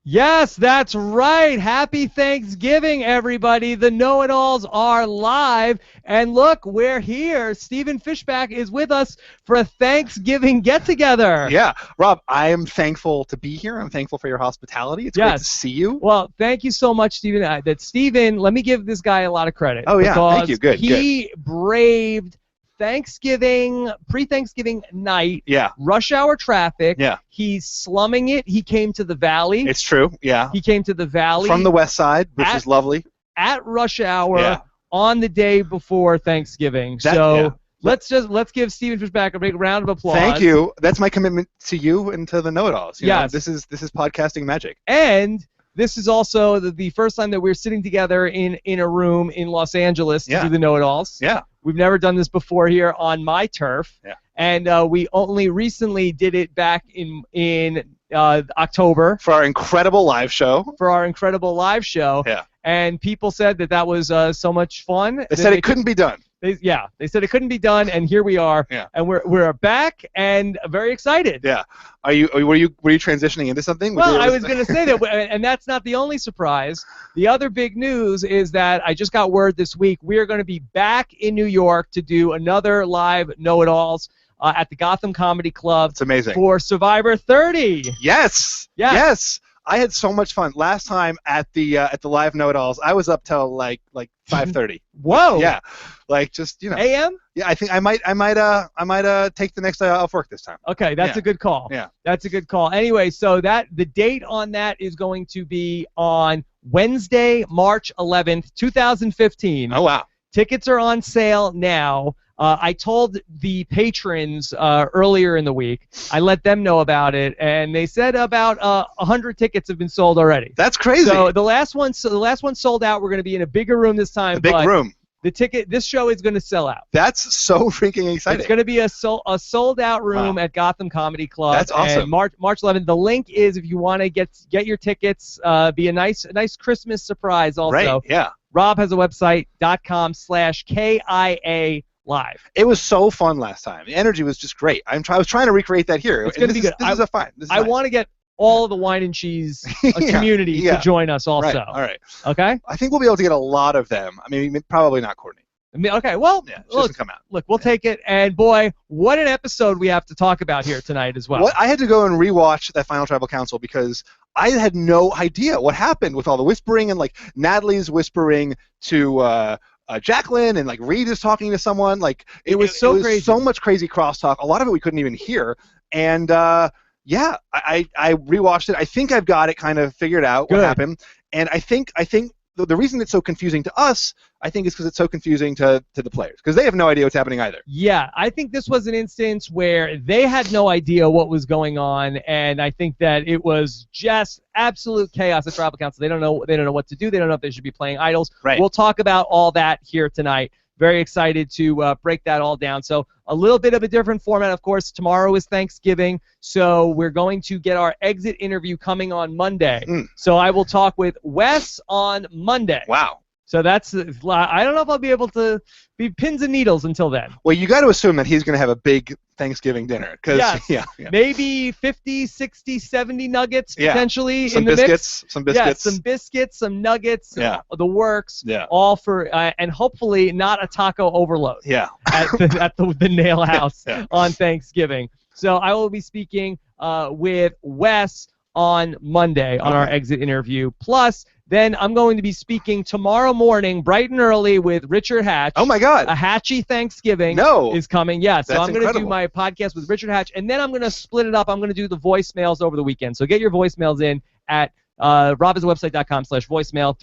Yes, that's right. Happy Thanksgiving, everybody. The Know-It-Alls are live. And look, we're here. Stephen Fishbach is with us for a Thanksgiving get-together. Yeah. Rob, I am thankful to be here. I'm thankful for your hospitality. It's great to see you. Well, thank you so much, Stephen. Stephen, let me give this guy a lot of credit. Oh, yeah. Thank you. Good. He braved Thanksgiving, pre-Thanksgiving night, rush hour traffic. Yeah. He's slumming it. He came to the Valley. It's true, yeah. He came to the Valley. From the west side, which is lovely. At rush hour on the day before Thanksgiving. Let's give Stephen Fishbach a big round of applause. Thank you. That's my commitment to you and to the Know-It-Alls. Yes. This is podcasting magic. And this is also the first time that we're sitting together in a room in Los Angeles to do the Know-It-Alls. Yeah. We've never done this before here on my turf. Yeah. And we only recently did it back in October. For our incredible live show. Yeah. And people said that was so much fun. They said it couldn't be done. They said it couldn't be done, and here we are. Yeah. And we're back and very excited. Yeah. Were you transitioning into something? Well, I was going to say that, and that's not the only surprise. The other big news is that I just got word this week we are going to be back in New York to do another live Know-It-Alls at the Gotham Comedy Club. It's amazing. For Survivor 30. Yes. I had so much fun last time at the live Know-It-Alls. I was up till like 5:30. Whoa. Yeah, just AM. Yeah, I think I might take the next day off work this time. Okay, that's a good call. Yeah, that's a good call. Anyway, so the date on that is going to be on Wednesday, March 11th, 2015. Oh wow. Tickets are on sale now. I told the patrons earlier in the week. I let them know about it, and they said about 100 tickets have been sold already. That's crazy. So the last one sold out. We're going to be in a bigger room this time. Big room. This show is going to sell out. That's so freaking exciting. It's going to be a sold out room at Gotham Comedy Club. That's awesome. And March 11th. The link is if you want to get your tickets. Be a nice Christmas surprise also. Right. Yeah. Rob has a website .com/KIA Live. It was so fun last time. The energy was just great. I was trying to recreate that here. It's going to be good. This is fine. I want to get all of the wine and cheese community to join us also. Right. All right. Okay? I think we'll be able to get a lot of them. I mean, probably not Courtney. Okay, well, doesn't come out. Look, we'll take it. And, boy, what an episode we have to talk about here tonight as well. I had to go and rewatch that final Tribal Council because I had no idea what happened with all the whispering and, Natalie's whispering to Jacqueline and, Reed is talking to someone. It was crazy. So much crazy crosstalk. A lot of it we couldn't even hear. And, I rewatched it. I think I've got it kind of figured out what happened. And I think the reason it's so confusing to us, I think, is because it's so confusing to the players because they have no idea what's happening either. Yeah, I think this was an instance where they had no idea what was going on, and I think that it was just absolute chaos at Tribal Council. They don't know what to do. They don't know if they should be playing idols. Right. We'll talk about all that here tonight. Very excited to break that all down. So a little bit of a different format, of course. Tomorrow is Thanksgiving, so we're going to get our exit interview coming on Monday. So I will talk with Wes on Monday. Wow. So I don't know if I'll be able to be pins and needles until then. Well, you got to assume that he's going to have a big Thanksgiving dinner. Maybe 50, 60, 70 nuggets potentially some in the biscuits, mix. Some biscuits. Yeah, some biscuits, some nuggets, the works, Yeah. all for, and hopefully not a taco overload Yeah. at the Nail House on Thanksgiving. So I will be speaking with Wes on Monday on our exit interview. Plus, then I'm going to be speaking tomorrow morning, bright and early, with Richard Hatch. Oh, my God. A Hatchy Thanksgiving is coming. Yeah, so I'm going to do my podcast with Richard Hatch, and then I'm going to split it up. I'm going to do the voicemails over the weekend. So get your voicemails in at robiswebsite.com/voicemail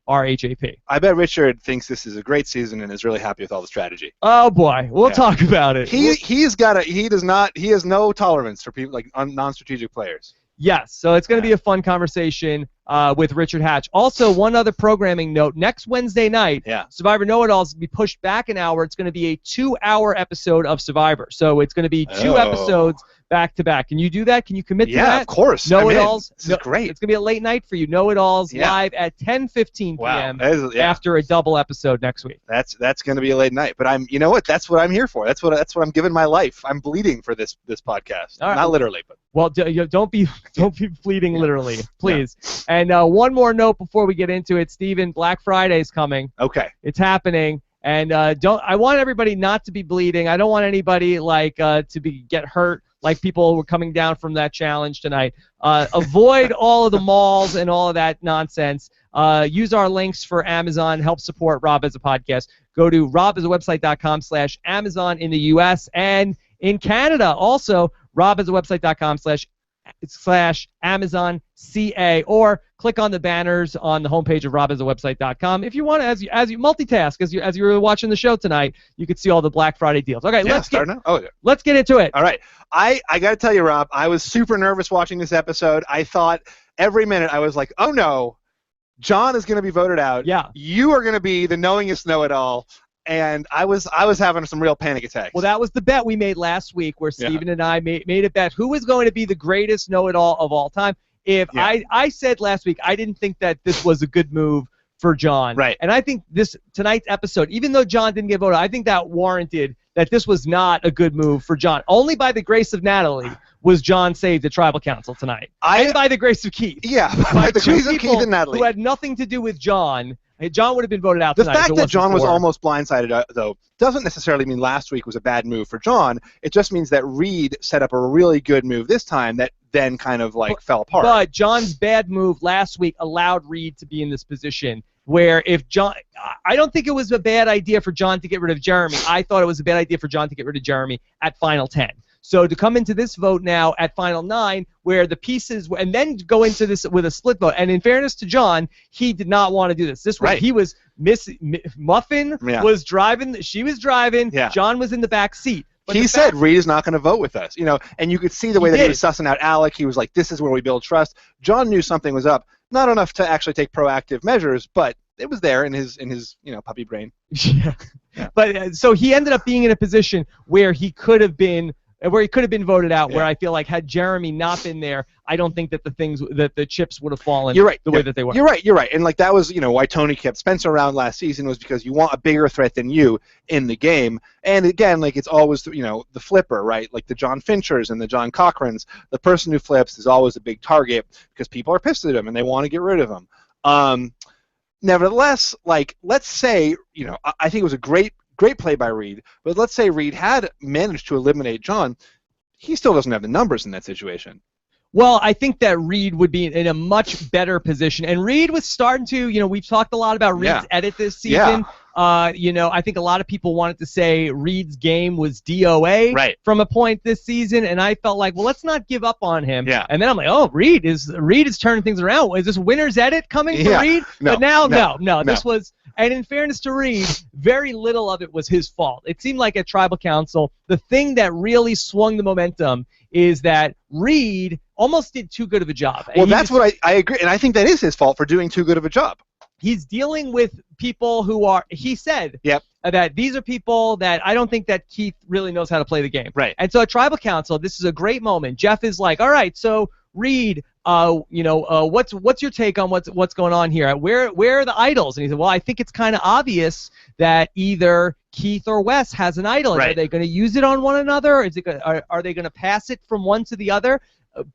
323-282-RHAP. I bet Richard thinks this is a great season and is really happy with all the strategy. Oh boy, we'll talk about it. He has no tolerance for people non-strategic players. Yes, so it's going to be a fun conversation. with Richard Hatch. Also, one other programming note. Next Wednesday night, Survivor Know-It-Alls will be pushed back an hour. It's going to be a 2-hour episode of Survivor. So it's going to be 2 episodes back-to-back. Can you do that? Can you commit to that? Yeah, of course. Know-It-Alls. This is great. It's going to be a late night for you. Know-It-Alls live at 10:15 p.m. After a double episode next week. That's going to be a late night. But you know what? That's what I'm here for. That's what I'm giving my life. I'm bleeding for this podcast. Right. Not literally, but. Well, don't be bleeding literally, please. And one more note before we get into it, Steven. Black Friday is coming. Okay. It's happening, and I want everybody not to be bleeding. I don't want anybody get hurt like people were coming down from that challenge tonight. Avoid all of the malls and all of that nonsense. Use our links for Amazon. Help support Rob as a podcast. Go to robasawebsite.com/Amazon in the U.S. and in Canada also. robasawebsite.com/Amazon CA, or click on the banners on the homepage of robasawebsite.com. If you want to, as you multitask, as you were watching the show tonight, you could see all the Black Friday deals. Okay, let's get into it. All right. I got to tell you, Rob, I was super nervous watching this episode. I thought every minute I was like, oh no, John is going to be voted out. Yeah. You are going to be the knowingest know-it-all. And I was having some real panic attacks. Well, that was the bet we made last week, where Steven and I made a bet. Who was going to be the greatest know-it-all of all time? I said last week I didn't think that this was a good move for John. Right. And I think tonight's episode, even though John didn't get voted, I think that warranted that this was not a good move for John. Only by the grace of Natalie was John saved at Tribal Council tonight. And by the grace of Keith. Yeah, by the grace of Keith and Natalie. Who had nothing to do with John. John would have been voted out tonight. The fact that John was almost blindsided, though, doesn't necessarily mean last week was a bad move for John. It just means that Reed set up a really good move this time that then kind of fell apart. But John's bad move last week allowed Reed to be in this position where if John, I don't think it was a bad idea for John to get rid of Jeremy. I thought it was a bad idea for John to get rid of Jeremy at Final 10. So to come into this vote now at Final 9, where the pieces, and then go into this with a split vote. And in fairness to John, he did not want to do this. He was Muffin was driving. She was driving. Yeah. John was in the back seat. But he said Reed is not going to vote with us, and you could see the way that he was sussing out Alec. He was like, "This is where we build trust." John knew something was up, not enough to actually take proactive measures, but it was there in his puppy brain. Yeah. But so he ended up being in a position where he could have been voted out. Where I feel like had Jeremy not been there, I don't think that the chips would have fallen the way that they were. You're right. And that was why Tony kept Spencer around last season, was because you want a bigger threat than you in the game. And again, it's always the flipper, right? Like the John Finchers and the John Cochrans. The person who flips is always a big target because people are pissed at him and they want to get rid of him. Nevertheless, let's say I think it was a great play by Reed, but let's say Reed had managed to eliminate John, he still doesn't have the numbers in that situation. Well, I think that Reed would be in a much better position. And Reed was starting to, we've talked a lot about Reed's edit this season. I think a lot of people wanted to say Reed's game was DOA from a point this season, and I felt like, well, let's not give up on him. Yeah. And then I'm like, oh, Reed is turning things around. Is this winner's edit coming for Reed? No, but now, no. This was, and in fairness to Reed, very little of it was his fault. It seemed like at Tribal Council, the thing that really swung the momentum is that Reed almost did too good of a job. Well, that's what I agree, and I think that is his fault for doing too good of a job. He's dealing with people who are, he said, that these are people that I don't think that Keith really knows how to play the game. Right. And so at Tribal Council, this is a great moment. Jeff is like, all right, so Reed, what's your take on what's going on here? Where are the idols? And he said, well, I think it's kind of obvious that either Keith or Wes has an idol. Are they going to use it on one another? Are they going to pass it from one to the other?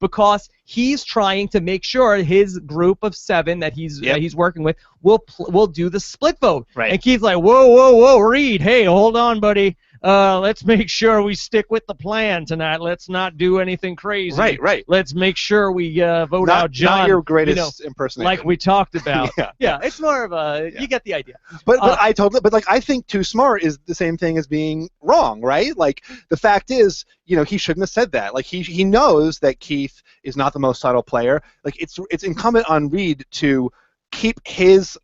Because he's trying to make sure his group of 7 that he's working with will do the split vote. Right. And Keith's like, whoa, Reed, hey, hold on, buddy. Let's make sure we stick with the plan tonight. Let's not do anything crazy. Right. Let's make sure we vote out John. Not your greatest impersonation. Like we talked about. Yeah, it's more of a, you get the idea. But I think too smart is the same thing as being wrong, right? The fact is, he shouldn't have said that. He knows that Keith is not the most subtle player. It's incumbent on Reed to keep his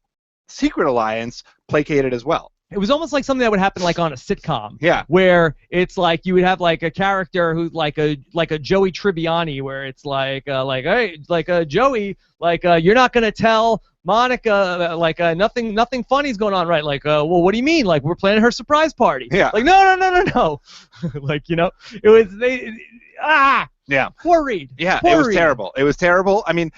secret alliance placated as well. it was almost like something that would happen like on a sitcom. Yeah. Where it's like you would have like a character who's like a Joey Tribbiani, where it's like hey, Joey, you're not gonna tell Monica nothing funny's going on, right? Well, what do you mean? Like, we're planning her surprise party. Yeah. Like, no. It was Yeah. Poor Reed. Yeah, Poor it was Reed. terrible. It was terrible. I mean,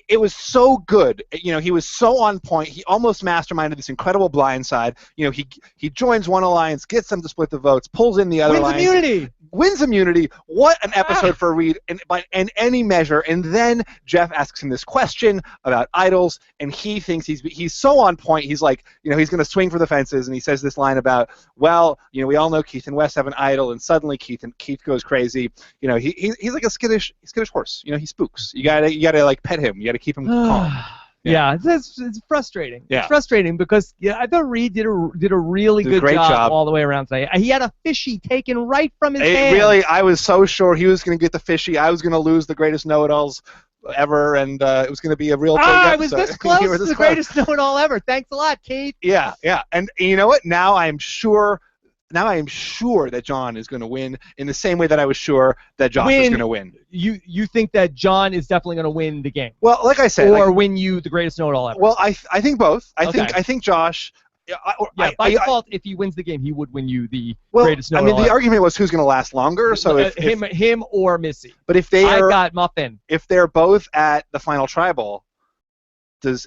it was so good. He was so on point. He almost masterminded this incredible blindside. He joins one alliance, gets them to split the votes, pulls in the other alliance. Wins immunity. What an episode for Reed by any measure. And then Jeff asks him this question about idols, and he thinks he's so on point. He's like, he's going to swing for the fences, and he says this line about, well, we all know Keith and Wes have an idol, and suddenly Keith goes crazy. He's like a skittish horse. He spooks. You gotta like pet him. You gotta keep him calm. Yeah, it's frustrating. Yeah. It's frustrating because I thought Reed did a really good job all the way around tonight. He had a fishy taken right from his hand. Really, I was so sure he was going to get the fishy. I was going to lose the greatest know-it-alls ever, and it was going to be a real big episode. I was this close to the greatest know-it-all ever. Thanks a lot, Kate. Yeah. And you know what? Now I am sure that John is going to win in the same way that I was sure that Josh was going to win. You think that John is definitely going to win the game? Well, like I said, or win you the greatest know-it-all ever? Well, I think both. I think Josh. By default, if he wins the game, he would win you the greatest know-it-all. I mean, the argument was who's going to last longer. So if him or Missy. But if I got Muffin. If they're both at the final tribal.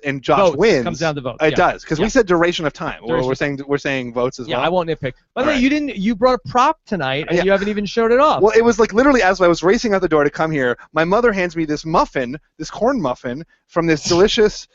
And Josh wins. It comes down to votes. It does, because we said duration of time. We're saying votes as well. Yeah, I won't nitpick. By the way, you brought a prop tonight, and you haven't even showed it off. Well, it was like literally as I was racing out the door to come here, my mother hands me this corn muffin from this delicious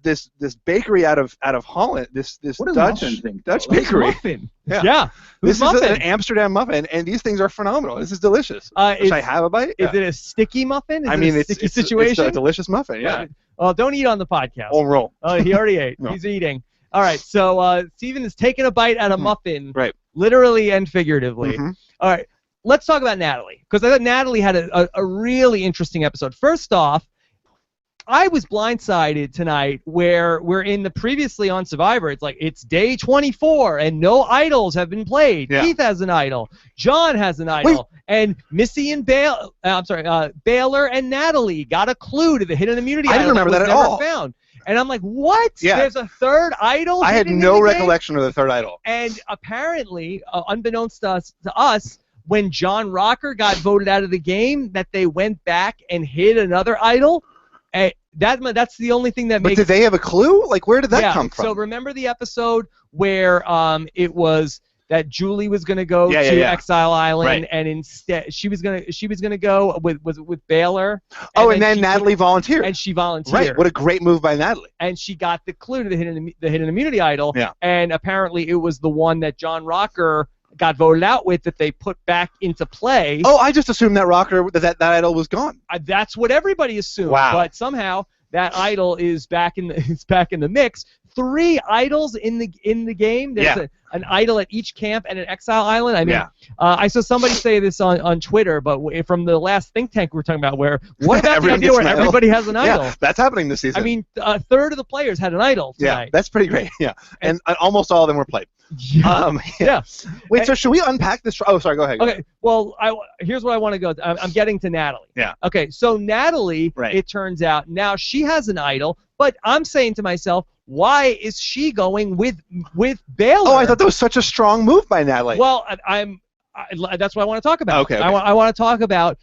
this bakery out of Holland. This Dutch bakery. Muffin. Yeah. This is an Amsterdam muffin, and these things are phenomenal. This is delicious. Should I have a bite? Is it a sticky muffin? It's a sticky situation? It's a delicious muffin. Yeah. Well, don't eat on the podcast. Oh, roll. He already ate. No. He's eating. All right, so Steven is taking a bite out of muffin, right? Literally and figuratively. Mm-hmm. All right, let's talk about Natalie, because I thought Natalie had a really interesting episode. First off, I was blindsided tonight where we're in the previously on Survivor. It's like it's day 24 and no idols have been played. Yeah. Keith has an idol. John has an idol. And Missy and Baylor and Natalie got a clue to the hidden immunity idol. I didn't remember that at all. Found. And I'm like, what? Yeah. There's a third idol? I had no recollection of the third idol. And apparently, unbeknownst to us, when John Rocker got voted out of the game, that they went back and hid another idol. That's the only thing that makes. But did they have a clue? Like, where did that come from? So remember the episode where it was that Julie was going to go to Exile Island, right. and instead she was gonna go with Baylor. And then Natalie volunteered. And she volunteered. Right. What a great move by Natalie. And she got the clue to the hidden immunity idol. Yeah. And apparently it was the one that John Rocker got voted out with that they put back into play. Oh, I just assumed that Rocker that idol was gone. That's what everybody assumed. Wow. But somehow that idol is back in the mix. 3 idols in the game. There's an idol at each camp and an exile island. I mean, I saw somebody say this on Twitter, but from the last think tank we were talking about, what about the idea where everybody has an idol? Yeah, that's happening this season. I mean, a third of the players had an idol tonight. Yeah, that's pretty great. Yeah, and almost all of them were played. Yeah. Wait, so should we unpack this? Oh, sorry, go ahead. Okay, well, here's where I want to go. I'm getting to Natalie. Yeah. Okay, so Natalie, it turns out, now she has an idol, but I'm saying to myself, why is she going with Baylor? Oh, I thought that was such a strong move by Natalie. Well, that's what I want to talk about. Okay. I want to talk about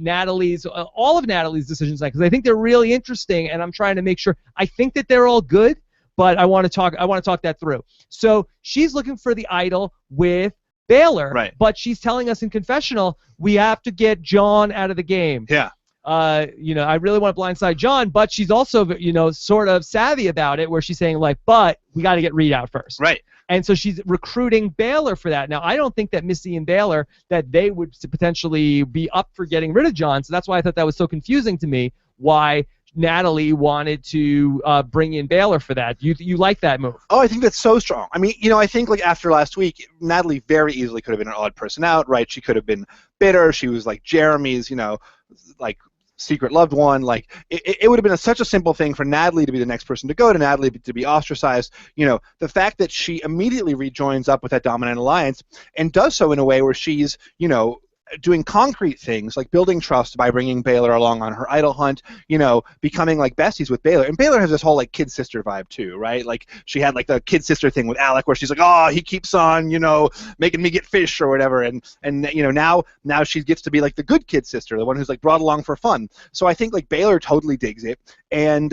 Natalie's, all of Natalie's decisions, because I think they're really interesting, and I'm trying to make sure. I think that they're all good, but I want to talk that through. So she's looking for the idol with Baylor, right? But she's telling us in confessional we have to get John out of the game. Yeah. I really want to blindside John, but she's also, sort of savvy about it, where she's saying, but we got to get Reed out first. Right. And so she's recruiting Baylor for that. Now, I don't think that Missy and Baylor, that they would potentially be up for getting rid of John, so that's why I thought that was so confusing to me, why Natalie wanted to bring in Baylor for that. You like that move? Oh, I think that's so strong. I mean, I think after last week, Natalie very easily could have been an odd person out, right? She could have been bitter. She was like Jeremy's, secret loved one. Like it would have been such a simple thing for Natalie to be the next person to go, to Natalie to be ostracized. You know, the fact that she immediately rejoins up with that dominant alliance and does so in a way where she's, you know, doing concrete things like building trust by bringing Baylor along on her idol hunt, you know, becoming like besties with Baylor. And Baylor has this whole like kid sister vibe too, right? Like she had like the kid sister thing with Alec where she's like, oh, he keeps on, you know, making me get fish or whatever. And you know, now she gets to be like the good kid sister, the one who's like brought along for fun. So I think like Baylor totally digs it. And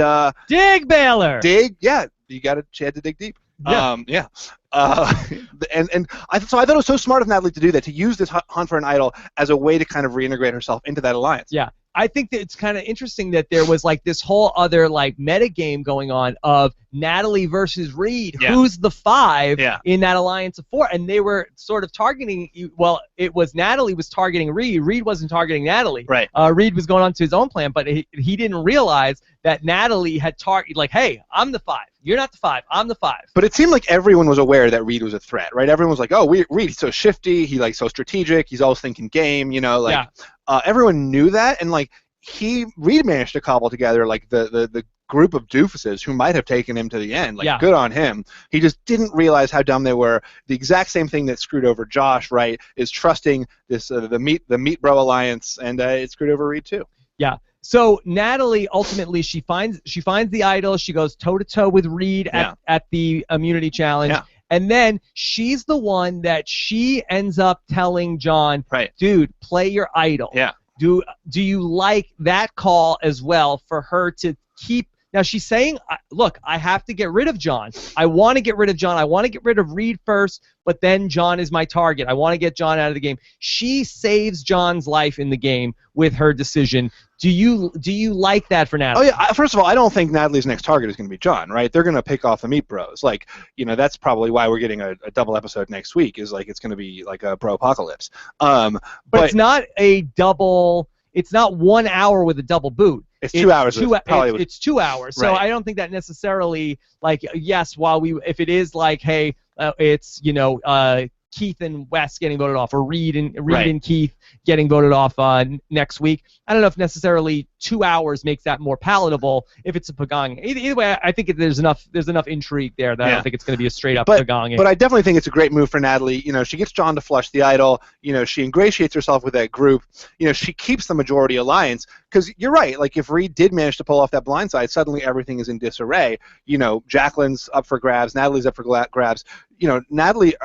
dig Baylor. Yeah, she had to dig deep. Yeah. And I thought it was so smart of Natalie to do that, to use this hunt for an idol as a way to kind of reintegrate herself into that alliance. Yeah. I think that it's kind of interesting that there was like this whole other like meta game going on of Natalie versus Reed. Yeah. Who's the 5 Yeah. in that alliance of 4? And they were sort of targeting. Well, it was Natalie was targeting Reed. Reed wasn't targeting Natalie. Right. Reed was going on to his own plan, but he didn't realize that Natalie had targeted. Like, hey, I'm the 5. You're not the 5. I'm the 5. But it seemed like everyone was aware that Reed was a threat, right? Everyone was like, oh, Reed, he's so shifty. He's like so strategic. He's always thinking game. You know, like. Yeah. Everyone knew that, and like Reed managed to cobble together like the group of doofuses who might have taken him to the end. Like, yeah. Good on him. He just didn't realize how dumb they were. The exact same thing that screwed over Josh, right, is trusting this the Meat Bro Alliance, and it screwed over Reed too. Yeah. So Natalie ultimately she finds the idol. She goes toe to toe with Reed at the immunity challenge. Yeah. And then she's the one that she ends up telling John, right, dude, play your idol. Yeah. Do you like that call as well for her to keep? Now she's saying, look, I have to get rid of John. I want to get rid of John. I want to get rid of Reed first, but then John is my target. I want to get John out of the game. She saves John's life in the game with her decision. Do you like that for Natalie? Oh yeah. First of all, I don't think Natalie's next target is going to be John, right? They're going to pick off the Meat Bros. Like, you know, that's probably why we're getting a double episode next week. Is like it's going to be like a bro apocalypse. But it's not a double. It's not 1 hour with a double boot. It's 2 hours. It's 2 hours. So right. I don't think that necessarily, like, yes, if it is like, hey, it's, you know, Keith and Wes getting voted off, or Reed and Keith getting voted off next week. I don't know if necessarily 2 hours makes that more palatable if it's a Pagong. Either way, I think there's enough intrigue there that I don't think it's going to be a straight up Pagong. But I definitely think it's a great move for Natalie. You know, she gets John to flush the idol. You know, she ingratiates herself with that group. You know, she keeps the majority alliance, because you're right. Like, if Reed did manage to pull off that blindside, suddenly everything is in disarray. You know, Jacqueline's up for grabs. Natalie's up for grabs. You know, Natalie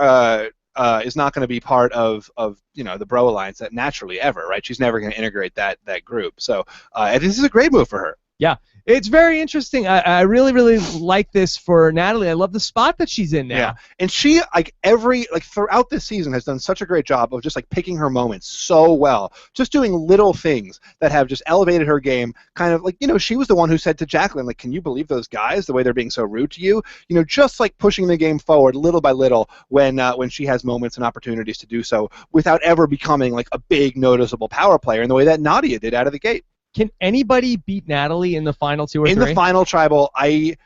is not going to be part of you know, the Bro Alliance that naturally ever, right? She's never going to integrate that group. So this is a great move for her. Yeah, it's very interesting. I really, really like this for Natalie. I love the spot that she's in now. Yeah, and she throughout this season has done such a great job of just like picking her moments so well, just doing little things that have just elevated her game. Kind of like, you know, she was the one who said to Jacqueline, like, can you believe those guys, the way they're being so rude to you? You know, just like pushing the game forward little by little when she has moments and opportunities to do so without ever becoming like a big noticeable power player in the way that Nadia did out of the gate. Can anybody beat Natalie in the final 2 or 3? In the final tribal, I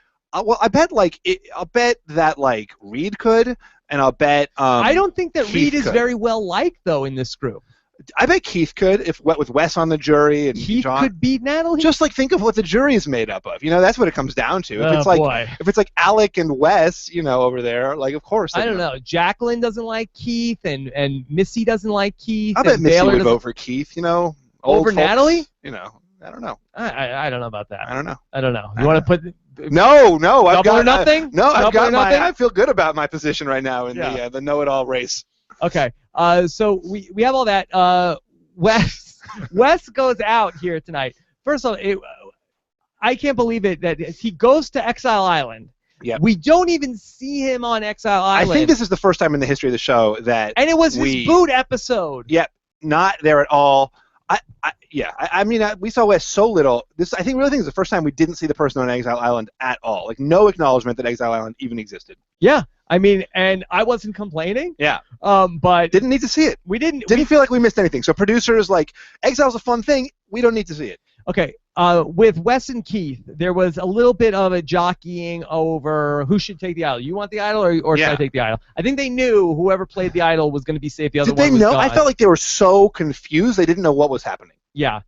bet I'll bet that like Reed could, and I'll bet I don't think that Keith Reed is could. very well liked though in this group. I bet Keith could, if with Wes on the jury and Keith John could beat Natalie. Just like think of what the jury is made up of. You know, that's what it comes down to. If it's like Alec and Wes, you know, over there, like of course. I don't know. Jacqueline doesn't like Keith, and Missy doesn't like Keith. I bet Missy would vote for Keith. You know, over Natalie. You know. I don't know. I don't know about that. I don't know. You want to put no? I've got nothing. I've got nothing. I feel good about my position right now in the know-it-all race. Okay. So we have all that. Wes goes out here tonight. First of all, I can't believe it that he goes to Exile Island. Yep. We don't even see him on Exile Island. I think this is the first time in the history of the show that. And it was his boot episode. Yep. Not there at all. I mean, we saw Wes so little. I think really think is the first time we didn't see the person on Exile Island at all. Like, no acknowledgement that Exile Island even existed. Yeah, I mean, and I wasn't complaining. Yeah. But didn't need to see it. We didn't feel like we missed anything. So producers, like, Exile's a fun thing. We don't need to see it. Okay. With Wes and Keith, there was a little bit of a jockeying over who should take the idol. You want the idol, or should I take the idol? I think they knew whoever played the idol was going to be safe. The other one was Did they know? gone. I felt like they were so confused. They didn't know what was happening. Yeah.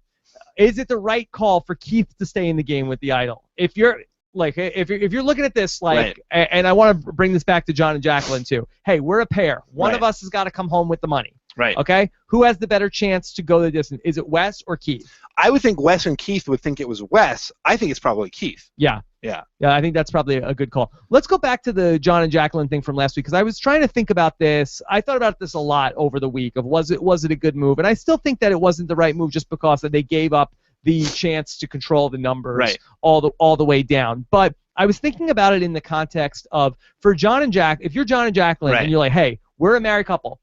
is it the right call for Keith to stay in the game with the idol? If you're looking at this and I want to bring this back to John and Jacqueline too. Hey, we're a pair. One of us has got to come home with the money. Right. Okay? Who has the better chance to go the distance? Is it Wes or Keith? I would think Wes and Keith would think it was Wes. I think it's probably Keith. Yeah. Yeah. Yeah, I think that's probably a good call. Let's go back to the John and Jacqueline thing from last week, because I was trying to think about this. I thought about this a lot over the week of was it a good move? And I still think that it wasn't the right move just because that they gave up the chance to control the numbers all the way down. But I was thinking about it in the context of for John and Jack, if you're John and Jacqueline and you're like, hey, we're a married couple,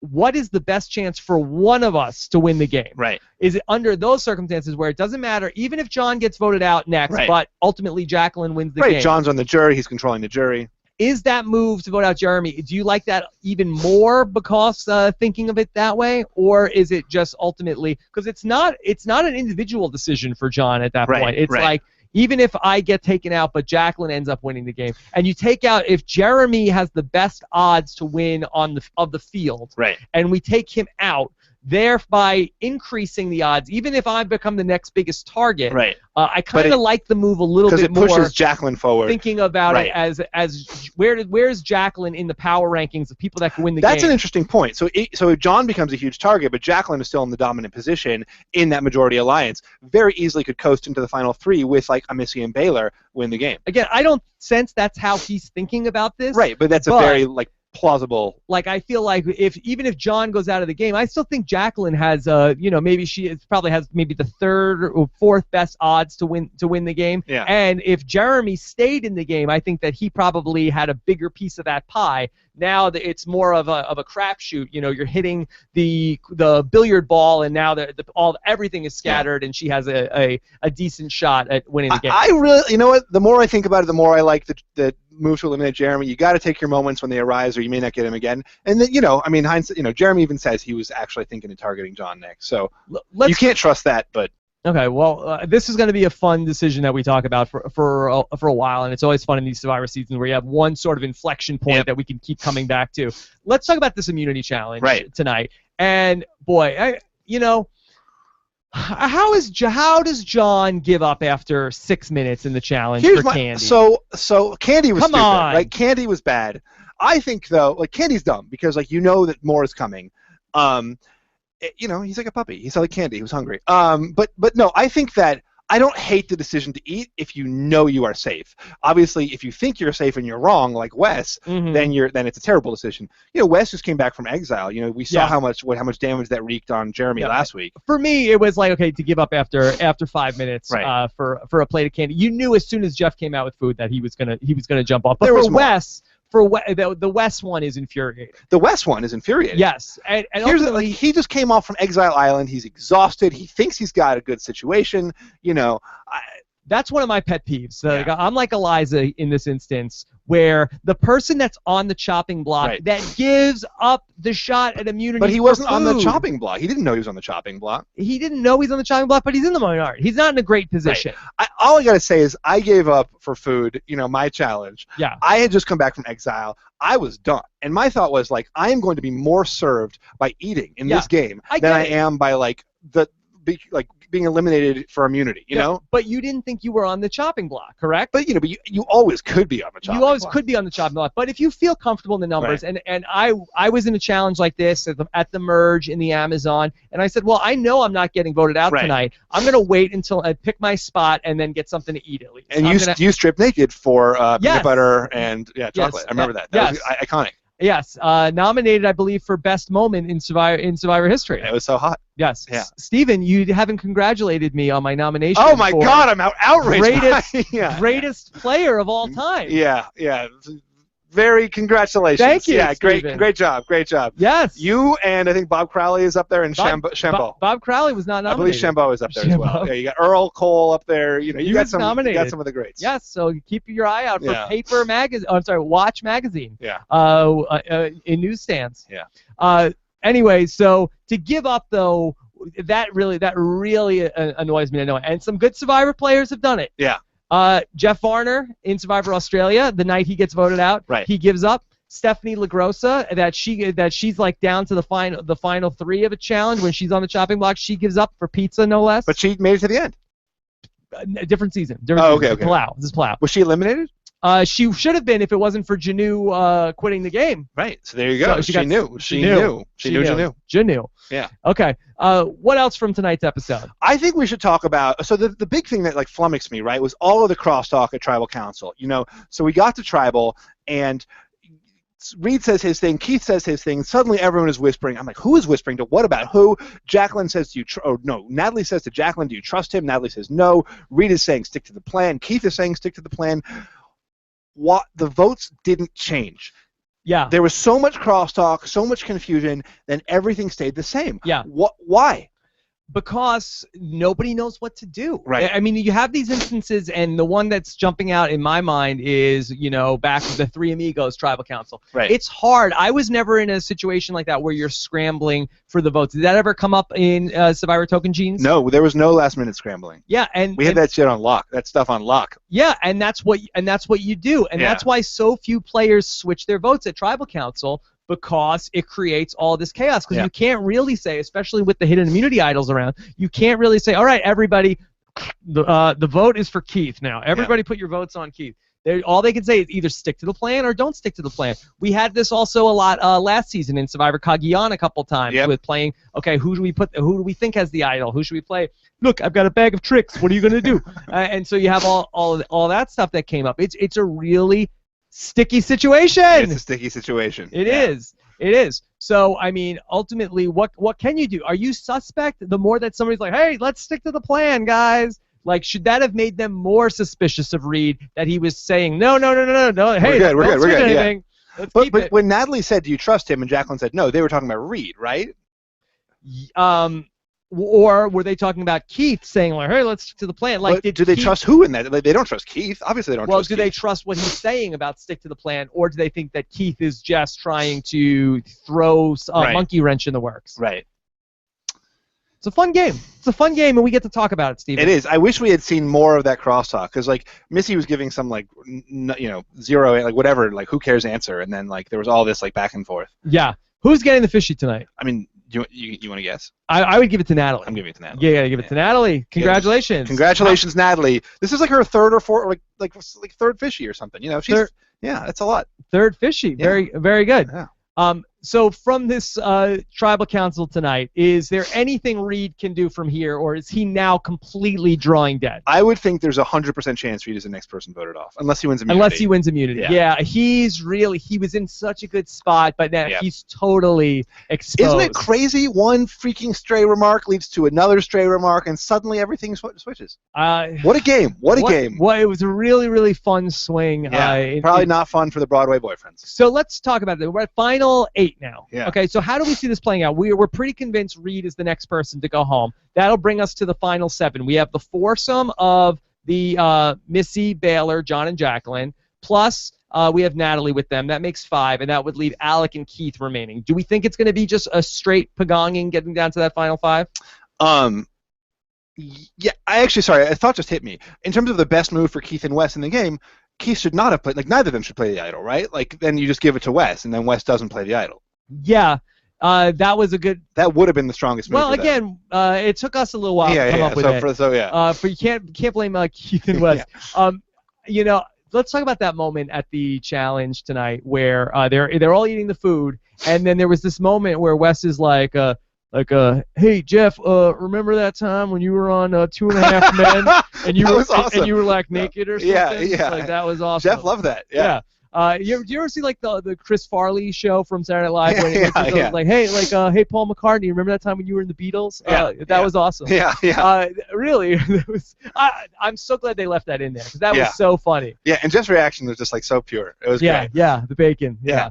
what is the best chance for one of us to win the game? Right. Is it under those circumstances where it doesn't matter, even if John gets voted out next, but ultimately Jacqueline wins the game? Right, John's on the jury. He's controlling the jury. Is that move to vote out Jeremy, do you like that even more because thinking of it that way? Or is it just ultimately, because it's not an individual decision for John at that point. It's like, even if I get taken out, but Jacqueline ends up winning the game, and you take out if Jeremy has the best odds to win of the field, and we take him out, thereby increasing the odds, even if I become the next biggest target. I kind of like the move a little bit more. Because it pushes Jacqueline forward. Thinking about it as where's Jacqueline in the power rankings of people that can win the game? That's an interesting point. So John becomes a huge target, but Jacqueline is still in the dominant position in that majority alliance. Very easily could coast into the final three with like a Missy and Baylor win the game. Again, I don't sense that's how he's thinking about this. Right, but that's a very plausible. Like I feel like even if John goes out of the game, I still think Jacqueline has maybe she probably has maybe the third or fourth best odds to win the game. Yeah. And if Jeremy stayed in the game, I think that he probably had a bigger piece of that pie. Now that it's more of a crapshoot, you're hitting the billiard ball, and now everything is scattered, and she has a decent shot at winning the game. I really, you know what? The more I think about it, the more I like the move to eliminate Jeremy. You got to take your moments when they arise, or you may not get him again. And then, hindsight, Jeremy even says he was actually thinking of targeting John next. So you can't trust that, but. Okay, well, this is going to be a fun decision that we talk about for a while, and it's always fun in these Survivor seasons where you have one sort of inflection point that we can keep coming back to. Let's talk about this immunity challenge tonight. And boy, how does John give up after 6 minutes in the challenge for Candy? So Candy was stupid, on. right? Candy was bad. I think though, Candy's dumb because that more is coming. He's like a puppy. He's like Candy who's hungry. But no, I think that I don't hate the decision to eat if you know you are safe. Obviously, if you think you're safe and you're wrong, like Wes, then it's a terrible decision. Wes just came back from exile. We saw how much damage that wreaked on Jeremy last week. For me, it was like, okay, to give up after 5 minutes for a plate of candy. You knew as soon as Jeff came out with food that he was gonna jump off. But for Wes. The Wes one is infuriating. The Wes one is infuriating. Yes. And he just came off from Exile Island. He's exhausted. He thinks he's got a good situation. That's one of my pet peeves. I'm like Eliza in this instance, where the person that's on the chopping block that gives up the shot at immunity. But he wasn't on the chopping block. He didn't know he was on the chopping block. He didn't know he's on the chopping block, but he's in the minority. He's not in a great position. All I gotta say is I gave up for food. My challenge. Yeah. I had just come back from exile. I was done, and my thought was I am going to be more served by eating in this game than I am by being eliminated for immunity, you know? But you didn't think you were on the chopping block, correct? But you always could be on the chopping block. You always could be on the chopping block. But if you feel comfortable in the numbers, and I was in a challenge like this at the merge in the Amazon, and I said, well, I know I'm not getting voted out tonight. I'm going to wait until I pick my spot and then get something to eat at least. And you stripped naked for peanut butter and chocolate. I remember that. That was iconic. Yes, nominated, I believe, for best moment in Survivor history. It was so hot. Yes. Yeah. Steven, you haven't congratulated me on my nomination. Oh my God, I'm outraged. Greatest player of all time. Yeah. Very congratulations. Thank you. Yeah, Steven. great job. Yes. You and I think Bob Crowley is up there, and Shembo. Bob Crowley was not nominated. I believe Shembo is up there as well. Yeah, you got Earl Cole up there. You got some nominated. You got some of the greats. Yes, so keep your eye out for Watch magazine. Yeah. In newsstands. Yeah. Anyway, so to give up though, that really annoys me to know. And some good Survivor players have done it. Yeah. Jeff Varner in Survivor Australia, the night he gets voted out, he gives up. Stephanie LaGrossa that she's like down to the final 3 of a challenge when she's on the chopping block. She gives up for pizza, no less. But she made it to the end. Different season. Okay. Palau. This is Palau. Was she eliminated? She should have been if it wasn't for Janu quitting the game. Right. So there you go. So she knew. Janu. Yeah. Okay. What else from tonight's episode? I think we should talk about. So the big thing that like flummoxed me, right, was all of the crosstalk at Tribal Council. So we got to Tribal and Reed says his thing, Keith says his thing, suddenly everyone is whispering. I'm like, who is whispering to what about who? Jacqueline says, Natalie says to Jacqueline, do you trust him? Natalie says no. Reed is saying stick to the plan. Keith is saying stick to the plan. The votes didn't change. Yeah. There was so much crosstalk, so much confusion, then everything stayed the same. Yeah. Why? Because nobody knows what to do. Right. I mean, you have these instances, and the one that's jumping out in my mind is, back to the Three Amigos Tribal Council. Right. It's hard. I was never in a situation like that where you're scrambling for the votes. Did that ever come up in Survivor Token Genes? No, there was no last-minute scrambling. Yeah, and we had that shit on lock. That stuff on lock. Yeah, and that's what you do, and that's why so few players switch their votes at Tribal Council. Because it creates all this chaos. Because you can't really say, especially with the hidden immunity idols around, you can't really say, all right, everybody, the vote is for Keith now. Everybody put your votes on Keith. All they can say is either stick to the plan or don't stick to the plan. We had this also a lot last season in Survivor Cagayan a couple times with playing, okay, who do we think has the idol? Who should we play? Look, I've got a bag of tricks. What are you going to do? And so you have all that stuff that came up. It's a really sticky situation. It's a sticky situation. It is. So, I mean, ultimately, what can you do? Are you suspect the more that somebody's like, hey, let's stick to the plan, guys? Like, should that have made them more suspicious of Reed that he was saying, no, hey, we're good. Anything. Yeah. But when Natalie said, do you trust him, and Jacqueline said no, they were talking about Reed, right? Or were they talking about Keith saying, like, hey, let's stick to the plan? Like, do they trust who in that? Like, they don't trust Keith. Obviously, they don't trust Keith. Well, do they trust what he's saying about stick to the plan, or do they think that Keith is just trying to throw a monkey wrench in the works? Right. It's a fun game. It's a fun game, and we get to talk about it, Steven. It is. I wish we had seen more of that crosstalk, because, like, Missy was giving some, like, zero, like, whatever, like, who cares answer, and then, like, there was all this, like, back and forth. Yeah. Who's getting the fishy tonight? I mean, you want to guess? I would give it to Natalie. I'm giving it to Natalie. Yeah, give it to Natalie. Congratulations. Congratulations, Natalie. This is like her third or fourth, like third fishy or something. She's that's a lot. Third fishy. Yeah. Very, very good. Yeah. So from this Tribal Council tonight, is there anything Reed can do from here, or is he now completely drawing dead? I would think there's 100% chance Reed is the next person voted off, unless he wins immunity. Unless he wins immunity. Yeah, he was in such a good spot, but now he's totally exposed. Isn't it crazy? One freaking stray remark leads to another stray remark, and suddenly everything switches. What a game. What a game. Well, it was a really, really fun swing. Yeah, probably not fun for the Broadway boyfriends. So let's talk about it. We're at final 8 now. Yeah. Okay, so how do we see this playing out? We're pretty convinced Reed is the next person to go home. That'll bring us to the final 7. We have the foursome of the Missy, Baylor, John, and Jacqueline, plus we have Natalie with them. That makes 5, and that would leave Alec and Keith remaining. Do we think it's going to be just a straight pagonging getting down to that final 5? Yeah, a thought just hit me. In terms of the best move for Keith and Wes in the game, Keith should not have played, like, neither of them should play the idol, right? Like, then you just give it to Wes, and then Wes doesn't play the idol. Yeah, that was a good... That would have been the strongest move. Well, again, it took us a little while to come up with it. But you can't blame Keith and Wes. Let's talk about that moment at the challenge tonight where they're all eating the food, and then there was this moment where Wes is like, hey Jeff, remember that time when you were on 2.5 Men and you were like naked or something? Yeah. Like, that was awesome. Jeff loved that. Yeah. Do you ever see like the Chris Farley show from Saturday Night Live when it like, hey Paul McCartney, remember that time when you were in the Beatles? That was awesome. Yeah. Really, I'm so glad they left that in there because that was so funny. Yeah, and Jeff's reaction was just like so pure. It was great. Yeah, the bacon. Yeah.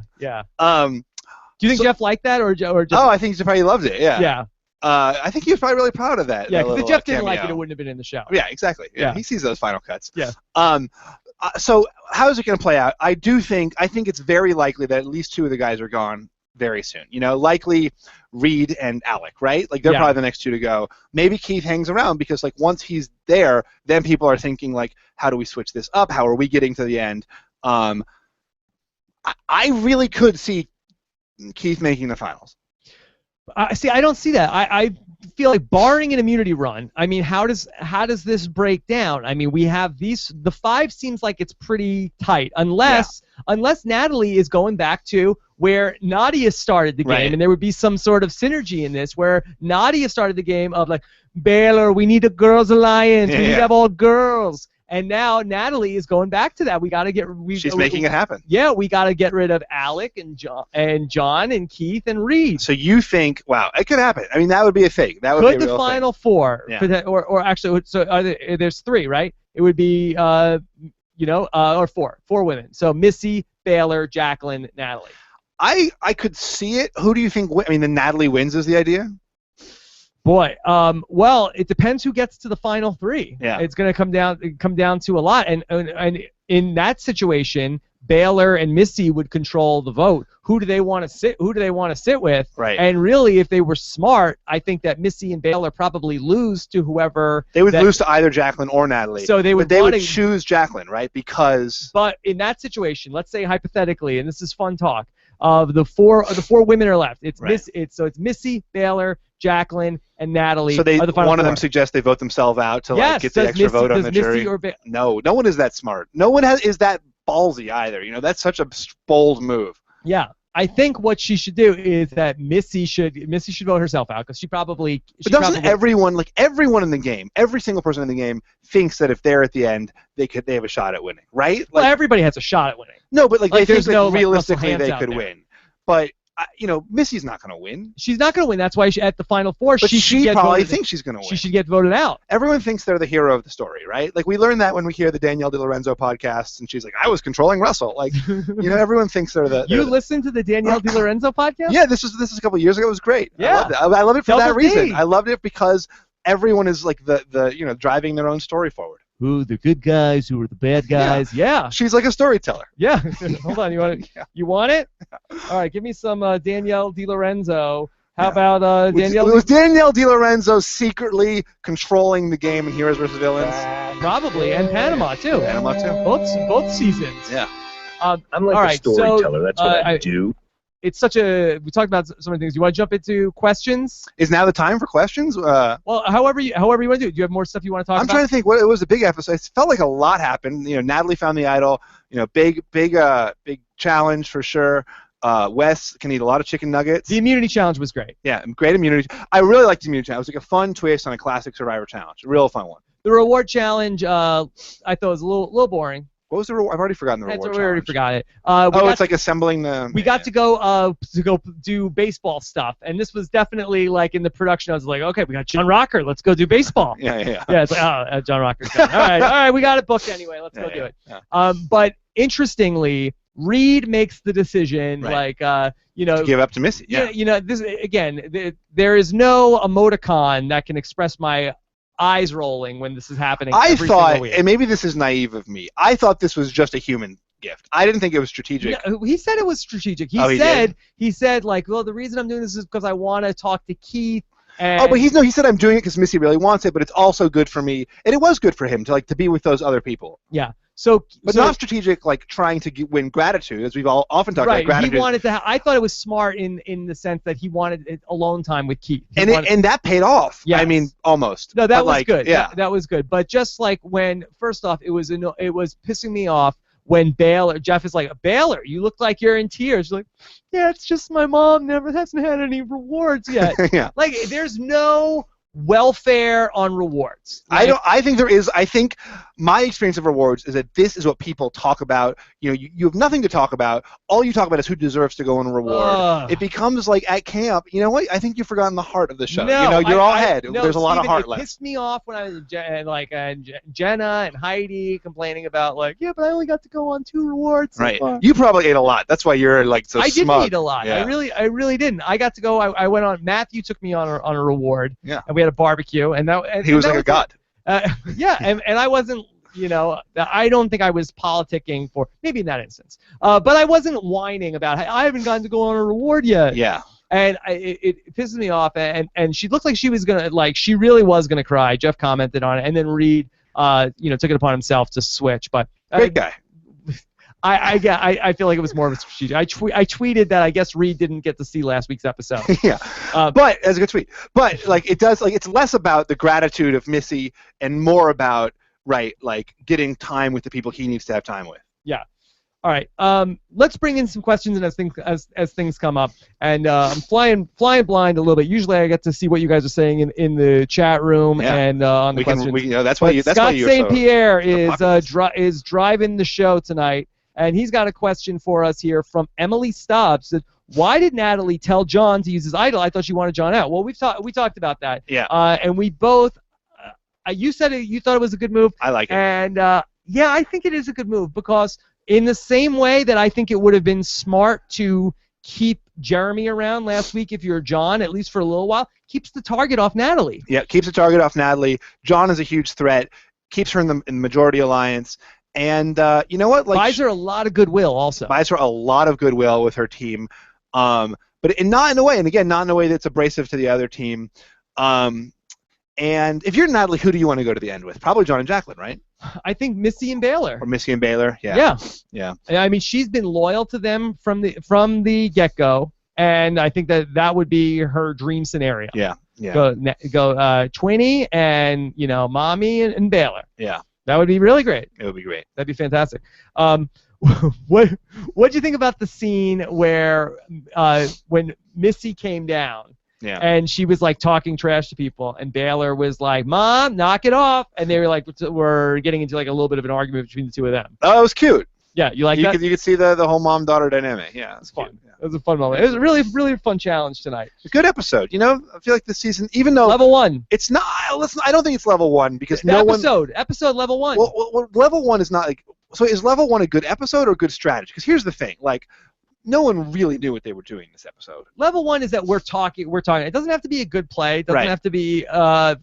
Do you think Jeff liked that or just? Oh, I think he probably loved it. Yeah. Yeah. I think he was probably really proud of that. Yeah, because if Jeff didn't like it wouldn't have been in the show. Yeah, exactly. Yeah. He sees those final cuts. Yeah. So how is it going to play out? I think it's very likely that at least 2 of the guys are gone very soon. Likely Reed and Alec, right? Like, they're probably the next 2 to go. Maybe Keith hangs around because, like, once he's there, then people are thinking, like, how do we switch this up? How are we getting to the end? I really could see Keith making the finals. See, I don't see that. I feel like barring an immunity run, I mean, how does this break down? I mean, we have the 5 seems like it's pretty tight, unless Natalie is going back to where Nadia started the game, and there would be some sort of synergy in this where Nadia started the game of like, Baylor, we need a girls' alliance, we need to have all girls. And now Natalie is going back to that. We got to get. She's making it happen. Yeah, we got to get rid of Alec and John and Keith and Reed. So you think, wow, it could happen. I mean, that would be a thing. That would be a real thing. Could the final 4, or actually, so there's 3, right? It would be, or 4 women. So Missy, Baylor, Jacqueline, Natalie. I could see it. Who do you think? I mean, the Natalie wins is the idea. Boy, well, it depends who gets to the final 3. Yeah. It's going to come down to a lot, and in that situation, Baylor and Missy would control the vote. Who do they want to sit? Who do they want to sit with? Right. And really, if they were smart, I think that Missy and Baylor probably lose to whoever. They would lose to either Jacqueline or Natalie. So they would choose Jacqueline, right? Because. But in that situation, let's say hypothetically, and this is fun talk, of the 4 women are left. It's it's Missy, Baylor, Jacqueline, and Natalie. So are the final one 4. of them suggests they vote themselves out to get the extra vote on the jury. No one is that smart. No one is that ballsy either. You know, that's such a bold move. Yeah. I think what she should do is that Missy should vote herself out because she probably. But doesn't everyone in the game, every single person in the game thinks that if they're at the end, they have a shot at winning, right? Like, well, everybody has a shot at winning. No, but they think that realistically they could win. But Missy's not going to win. She's not going to win. That's why at the final 4, but she probably thinks she's going to win. She should get voted out. Everyone thinks they're the hero of the story, right? Like we learn that when we hear the Danielle DiLorenzo podcasts, and she's like, "I was controlling Russell." Like, everyone thinks they're the. You listened to the Danielle DiLorenzo podcast? Yeah, this was a couple of years ago. It was great. Yeah, I loved it for that reason. I loved it because everyone is like the driving their own story forward. Who the good guys? Who are the bad guys? Yeah. She's like a storyteller. Yeah. Hold on. You want it? You want it? All right. Give me some Danielle DiLorenzo. How about Danielle? It was Danielle DiLorenzo secretly controlling the game in Heroes vs. Villains. Probably, and Panama too. Panama too. Both seasons. Yeah. I'm like a storyteller. That's what I do. It's we talked about so many things. You want to jump into questions? Is now the time for questions? Well, however you want to do it. Do you have more stuff you want to talk about? I'm trying to think. It was a big episode. It felt like a lot happened. Natalie found the idol. Big challenge for sure. Wes can eat a lot of chicken nuggets. The immunity challenge was great. Yeah, great immunity. I really liked the immunity challenge. It was like a fun twist on a classic Survivor challenge. A real fun one. The reward challenge, I thought was a little boring. What was the reward? I've already forgotten the reward challenge. We already forgot it. It's like assembling the... We got to go do baseball stuff, and this was definitely like in the production. I was like, okay, we got John Rocker. Let's go do baseball. Yeah. Yeah, it's like, John Rocker's done. All right, we got it booked anyway. Let's go do it. Yeah. But interestingly, Reed makes the decision, to give up to Missy. Yeah. This again, there is no emoticon that can express my eyes rolling when this is happening. I thought, and maybe this is naive of me, I thought this was just a human gift. I didn't think it was strategic. No, he said it was strategic. He said like, well, the reason I'm doing this is because I want to talk to Keith. But he said I'm doing it because Missy really wants it, but it's also good for me, and it was good for him to be with those other people. Yeah. But not strategic, like trying to win gratitude, as we've all often talked about gratitude. He wanted to. I thought it was smart in the sense that he wanted alone time with Keith. And that paid off. Yes. I mean, almost. No, that was good. Yeah, that was good. But just like when, first off, it was pissing me off when Jeff is like, Baylor, you look like you're in tears. You're like, yeah, it's just my mom hasn't had any rewards yet. Yeah. Like, there's no welfare on rewards. I think there is. I think my experience of rewards is that this is what people talk about. You have nothing to talk about. All you talk about is who deserves to go on a reward. It becomes like at camp. You know what? I think you've forgotten the heart of the show. No, you're all head. No, there's a lot of heart left. It pissed me off when I was Jenna and Heidi complaining about but I only got to go on 2 rewards. Right. You probably ate a lot. That's why you're like so smug. I didn't eat a lot. Yeah. I really didn't. I got to go. I went on. Matthew took me on a reward. Yeah. And we had a barbecue, and he was like a god. Yeah, and I wasn't. I don't think I was politicking for maybe in that instance. But I wasn't whining about I haven't gotten to go on a reward yet. Yeah. And it pisses me off. And she looked like she was she really was gonna cry. Jeff commented on it, and then Reed, took it upon himself to switch. But great guy. I feel like it was more of a strategic. I tweeted that I guess Reed didn't get to see last week's episode. Yeah, but as a good tweet. But like it does, like it's less about the gratitude of Missy and more about like getting time with the people he needs to have time with. Yeah. All right. Let's bring in some questions and as things come up. And I'm flying blind a little bit. Usually I get to see what you guys are saying in the chat room and on the questions. That's why Scott St. Pierre so is driving the show tonight. And he's got a question for us here from Emily Stobbs. Said, why did Natalie tell John to use his idol? I thought she wanted John out. Well, we talked about that. Yeah. And we both. You said you thought it was a good move. I like it. And yeah, I think it is a good move because in the same way that I think it would have been smart to keep Jeremy around last week if you're John, at least for a little while, keeps the target off Natalie. Yeah, keeps the target off Natalie. John is a huge threat. Keeps her in the majority alliance. And you know what? Like, buys her a lot of goodwill also. Buys her a lot of goodwill with her team. But not in a way, and again, not in a way that's abrasive to the other team. And if you're Natalie, who do you want to go to the end with? Probably John and Jacqueline, right? I think Missy and Baylor. Or Missy and Baylor, yeah. I mean, she's been loyal to them from the get-go, and I think that would be her dream scenario. Yeah. Go Twinnie and Mommy and Baylor. Yeah. That would be really great. It would be great. That'd be fantastic. What'd you think about the scene where when Missy came down? Yeah. And she was like talking trash to people, and Baylor was like, "Mom, knock it off," and they were like, "We're getting into like a little bit of an argument between the two of them." Oh, it was cute. Yeah, you like that? You could see the whole mom-daughter dynamic. Yeah, it's fun. Yeah. It was a fun moment. It was a really, really fun challenge tonight. A good episode. I feel like this season, even though level 1, it's not. Listen, I don't think it's level 1 because episode level 1. Well, level 1 is not like. So is level 1 a good episode or a good strategy? Because here's the thing, like. No one really knew what they were doing this episode. Level 1 is that we're talking. It doesn't have to be a good play. It doesn't have to be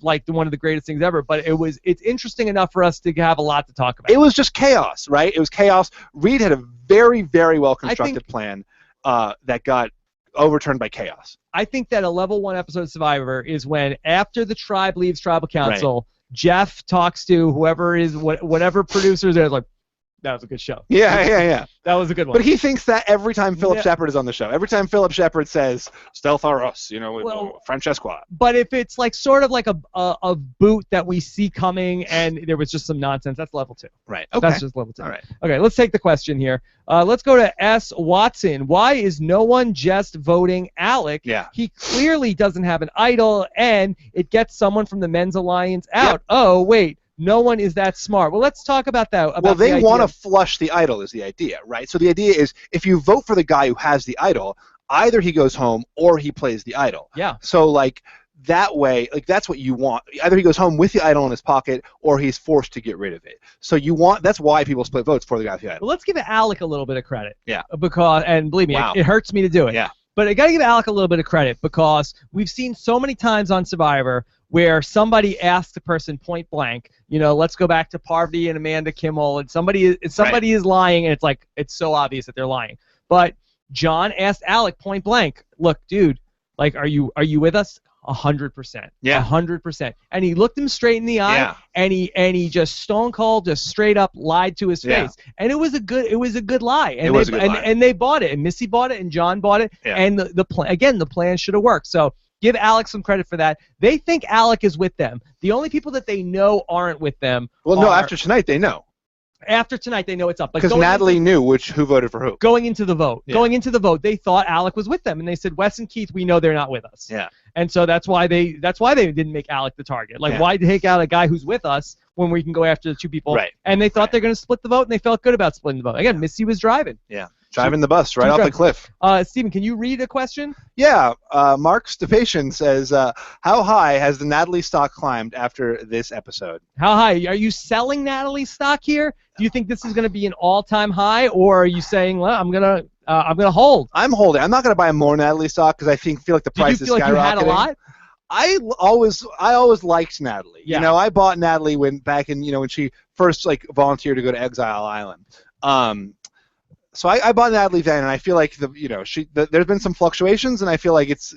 like one of the greatest things ever. But it's interesting enough for us to have a lot to talk about. It was just chaos, right? It was chaos. Reed had a very, very well constructed plan that got overturned by chaos. I think that a level 1 episode of Survivor is when after the tribe leaves tribal council, Jeff talks to whatever producers are like. That was a good show. Yeah. That was a good one. But he thinks that every time Philip Shepard is on the show. Every time Philip Shepard says, stealth or us, Francesca. But if it's like sort of like a boot that we see coming and there was just some nonsense, that's level 2. Right. Okay. That's just level 2. All right. Okay, let's take the question here. Let's go to S. Watson. Why is no one just voting Alec? Yeah. He clearly doesn't have an idol, and it gets someone from the men's alliance out. Yep. Oh, wait. No one is that smart. Well, let's talk about that. Well, they want to flush the idol is the idea, right? So the idea is if you vote for the guy who has the idol, either he goes home or he plays the idol. Yeah. So, like, that way, like, that's what you want. Either he goes home with the idol in his pocket or he's forced to get rid of it. So that's why people split votes for the guy with the idol. Well, let's give Alec a little bit of credit. Yeah. And believe me, it hurts me to do it. Yeah. But I got to give Alec a little bit of credit because we've seen so many times on Survivor where somebody asks a person point blank, let's go back to Parvati and Amanda Kimmel, and somebody is lying, and it's so obvious that they're lying. But John asked Alec point blank, look, dude, like, are you with us? 100%. Yeah. 100%. And he looked him straight in the eye, and he just stone cold, just straight up lied to his face. And it was a good lie. And and they bought it, and Missy bought it, and John bought it, and the plan should have worked. So give Alec some credit for that. They think Alec is with them. The only people that they know aren't with them. Well, no, after tonight they know. After tonight, they know it's up. Because Natalie knew who voted for who. Going into the vote, they thought Alec was with them, and they said, Wes and Keith, we know they're not with us. Yeah. And so that's why they didn't make Alec the target. Like, why take out a guy who's with us when we can go after the two people? Right. And they thought they're going to split the vote, and they felt good about splitting the vote. Again, Missy was driving. Yeah. Driving the bus right off the cliff. Steven, can you read a question? Yeah. Mark Stepation says, how high has the Natalie stock climbed after this episode? How high? Are you selling Natalie stock here? Do you think this is going to be an all-time high, or are you saying, well, I'm gonna hold? I'm holding. I'm not going to buy more Natalie stock because I feel like the price is skyrocketing. Did you feel like you had a lot? I always liked Natalie. Yeah. I bought Natalie when she first volunteered to go to Exile Island. So I bought Natalie then, and I feel like there's been some fluctuations, and I feel like it's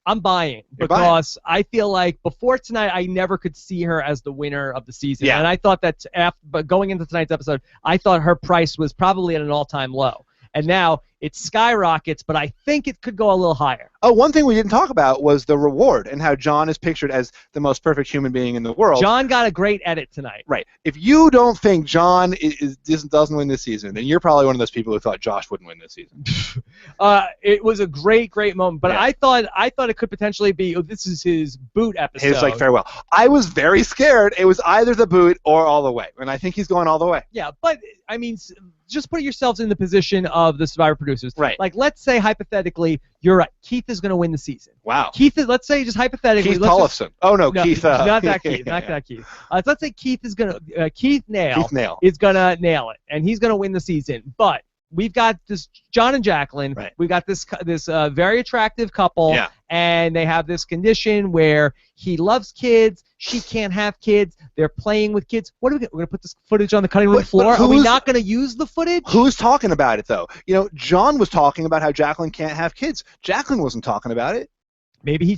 I'm buying because I feel like before tonight I never could see her as the winner of the season. Yeah. And I thought that but going into tonight's episode, I thought her price was probably at an all-time low. And now it skyrockets, but I think it could go a little higher. Oh, one thing we didn't talk about was the reward and how John is pictured as the most perfect human being in the world. John got a great edit tonight. Right. If you don't think John doesn't win this season, then you're probably one of those people who thought Josh wouldn't win this season. It was a great moment, but yeah. I thought it could potentially be. Oh, this is his boot episode. His farewell. I was very scared. It was either the boot or all the way, and I think he's going all the way. Yeah, but I mean, just put yourselves in the position of the Survivor producers. Right. Like, let's say hypothetically, you're right. Keith is going to win the season. Wow. Let's say just hypothetically. Keith Tollefson. No, Keith. Not that Keith. Not that Keith. Let's say Keith is going to. Keith Nail is going to nail it, and he's going to win the season. But we've got this John and Jacqueline. Right. We've got this very attractive couple. Yeah. And they have this condition where he loves kids, she can't have kids, they're playing with kids. What are we going to put this footage on the cutting room floor? Are we not going to use the footage? Who's talking about it, though? You know, John was talking about how Jacqueline can't have kids. Jacqueline wasn't talking about it. Maybe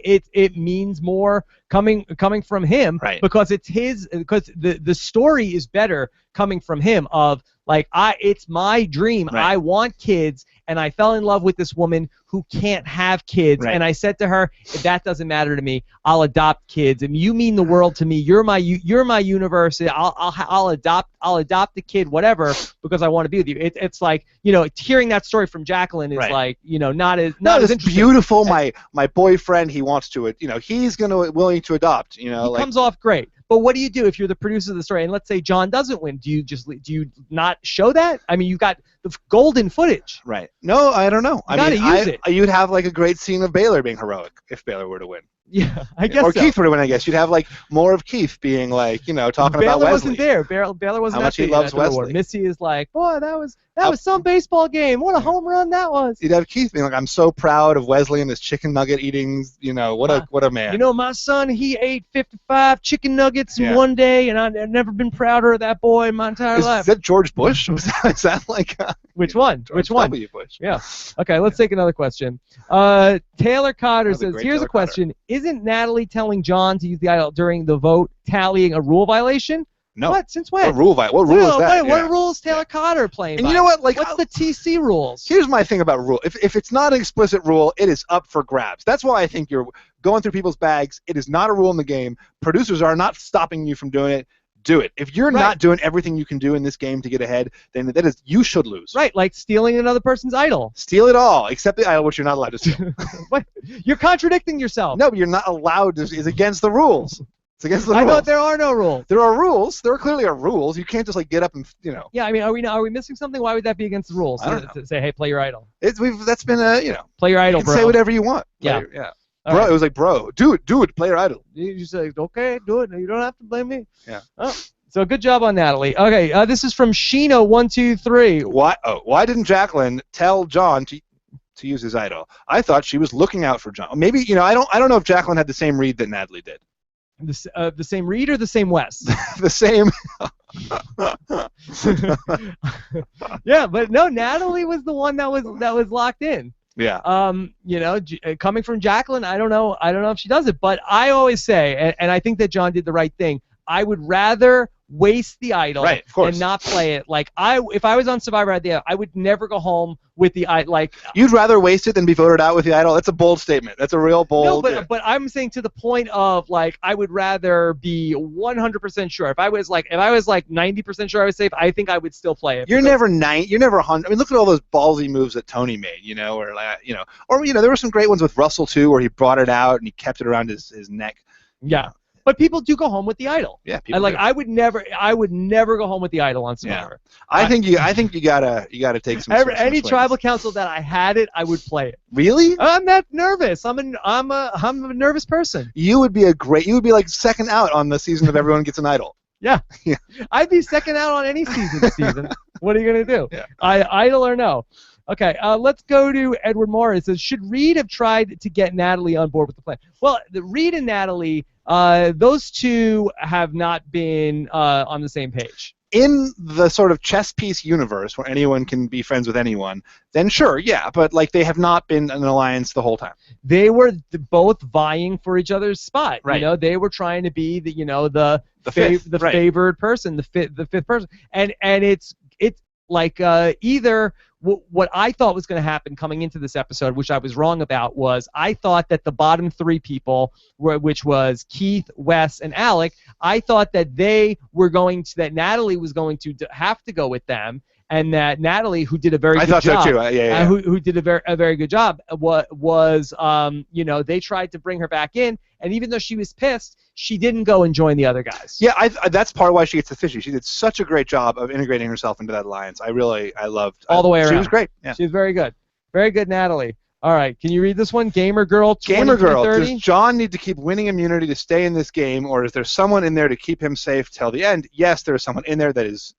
it means more coming from him, right. Because the story is better coming from him of like it's my dream. Right. I want kids, and I fell in love with this woman who can't have kids, right. And I said to her, that doesn't matter to me. I'll adopt kids, and you mean the world to me. You're my universe. I'll adopt the kid, whatever, because I want to be with you. It's like, you know, hearing that story from Jacqueline is right. Like, you know, not as interesting. Beautiful. My boyfriend, he wants to, you know, he's willing to adopt. You know, he comes off great. But what do you do if you're the producer of the story, and let's say John doesn't win? Do you not show that? I mean, you got the golden footage. Right. No, I don't know. You gotta use it. You'd have like a great scene of Baylor being heroic if Baylor were to win. Yeah, I guess. Or so. Keith were to win, I guess. You'd have like more of Keith being like, you know, talking Baylor about Wesley. Wasn't there. Baylor wasn't. How much he loves Wesley. Missy is like, boy, that was some baseball game. What a home run that was. You'd have Keith being like, I'm so proud of Wesley and his chicken nugget eating. You know, what a man. You know, my son, he ate 55 chicken nuggets in one day, and I've never been prouder of that boy in my entire life. Is that George Bush? Is that like? Which one? George Which one? W. Bush. Yeah. Okay, let's take another question. Taylor Cotter says, here's a question. Isn't Natalie telling John to use the idol during the vote tallying a rule violation? No. What? Since when? What rule is that? Wait, what rule is Taylor Cotter playing And by? you know what? Like, what's the TC rules? Here's my thing about rule. If it's not an explicit rule, it is up for grabs. That's why I think you're going through people's bags. It is not a rule in the game. Producers are not stopping you from doing it. Do it. If you're not doing everything you can do in this game to get ahead, then you should lose. Right, like stealing another person's idol. Steal it all, except the idol, which you're not allowed to steal. What? You're contradicting yourself. No, but you're not allowed to. It's against the rules. It's against the rules. I thought there are no rules. There are rules. There clearly are rules. You can't just like get up and, you know. Yeah, I mean, are we missing something? Why would that be against the rules? I don't know. To say, hey, play your idol. That's been a, you know. Play your idol, you can bro. say whatever you want. Yeah. Bro, right. It was like, bro, do it, play your idol. You say, okay, do it. You don't have to blame me. Yeah. Oh. So good job on Natalie. Okay, this is from Sheena123. Why didn't Jacqueline tell John to use his idol? I thought she was looking out for John. Maybe, you know, I don't know if Jacqueline had the same read that Natalie did. The same read or the same West? The same. Yeah, but no, Natalie was the one that was locked in. Yeah. You know, coming from Jacqueline, I don't know if she does it, but I always say, and I think that John did the right thing. I would rather waste the idol and not play it. Like if I was on Survivor I would never go home with the idol. Like you'd rather waste it than be voted out with the idol. That's a bold statement. That's a real bold. No, but I'm saying to the point of like I would rather be 100% sure. If I was like 90% sure I was safe, I think I would still play it. You're never 100. I mean, look at all those ballsy moves that Tony made. You know, or there were some great ones with Russell too, where he brought it out and he kept it around his neck. Yeah. But people do go home with the idol. Yeah, people do. I would never go home with the idol on Survivor. Yeah. I think you gotta take some. Any tribal council that I had it, I would play it. Really? I'm that nervous. I'm a nervous person. You would be like second out on the season of Everyone Gets an Idol. Yeah. I'd be second out on any season this season. What are you gonna do? Yeah. Idol or no? Okay, let's go to Edward Moore. It says, should Reed have tried to get Natalie on board with the plan? Well, Reed and Natalie, those two have not been on the same page. in the sort of chess piece universe where anyone can be friends with anyone, then sure, yeah. But like they have not been an alliance the whole time. They were both vying for each other's spot. Right. You know, they were trying to be the right. favored person, the fifth person, and it's like either. What I thought was going to happen coming into this episode, which I was wrong about, was I thought that the bottom three people, which was Keith, Wes, and Alec, I thought that that Natalie was going to have to go with them, and that Natalie, who did a very good job, I thought so too. Yeah. Who did a very good job, was they tried to bring her back in, and even though she was pissed, she didn't go and join the other guys. Yeah, that's part of why she gets the fishy. She did such a great job of integrating herself into that alliance. I loved all the way around. She was great. Yeah. She was very good. Very good, Natalie. All right, can you read this one? Gamer Girl 2330? Gamer Girl, does John need to keep winning immunity to stay in this game, or is there someone in there to keep him safe till the end? Yes, there is someone in there that is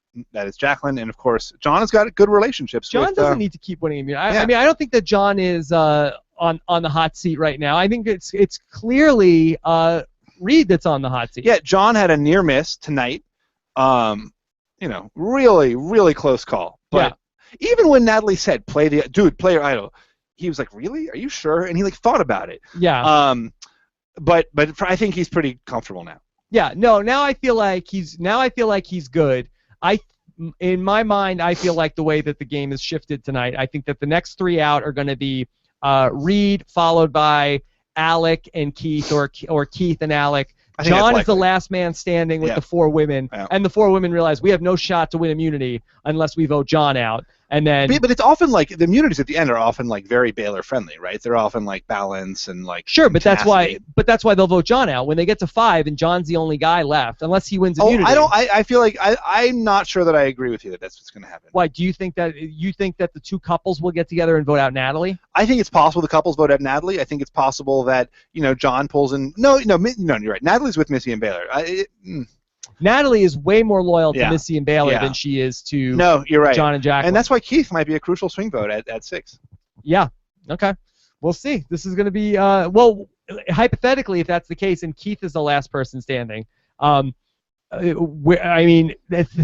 Jacqueline, and of course, John has got good relationships. John doesn't need to keep winning immunity. I mean, I don't think that John is on the hot seat right now. I think it's clearly Reed that's on the hot seat. Yeah, John had a near miss tonight. Really, really close call. But even when Natalie said, play your idol, he was like, really? Are you sure? And he thought about it. Yeah. But I think he's pretty comfortable now. Yeah. No. Now I feel like he's good. In my mind, I feel like the way that the game is shifted tonight, I think that the next three out are going to be Reed, followed by Alec and Keith, or Keith and Alec. John is the last man standing with the four women, and the four women realize we have no shot to win immunity unless we vote John out. And then, but it's often like the immunities at the end are often like very Baylor friendly, right? They're often like balance and like sure, but that's why they'll vote John out when they get to 5 and John's the only guy left unless he wins immunity. I feel like I'm not sure that I agree with you that that's what's going to happen. Why do you think that the two couples will get together and vote out Natalie? I think it's possible the couples vote out Natalie. I think it's possible that John pulls in. No, you're right. Natalie's with Missy and Baylor. Natalie is way more loyal to Missy and Baylor than she is to you're right. John and Jacqueline. And that's why Keith might be a crucial swing vote at 6. Yeah. Okay. We'll see. This is going to be hypothetically, if that's the case, and Keith is the last person standing. The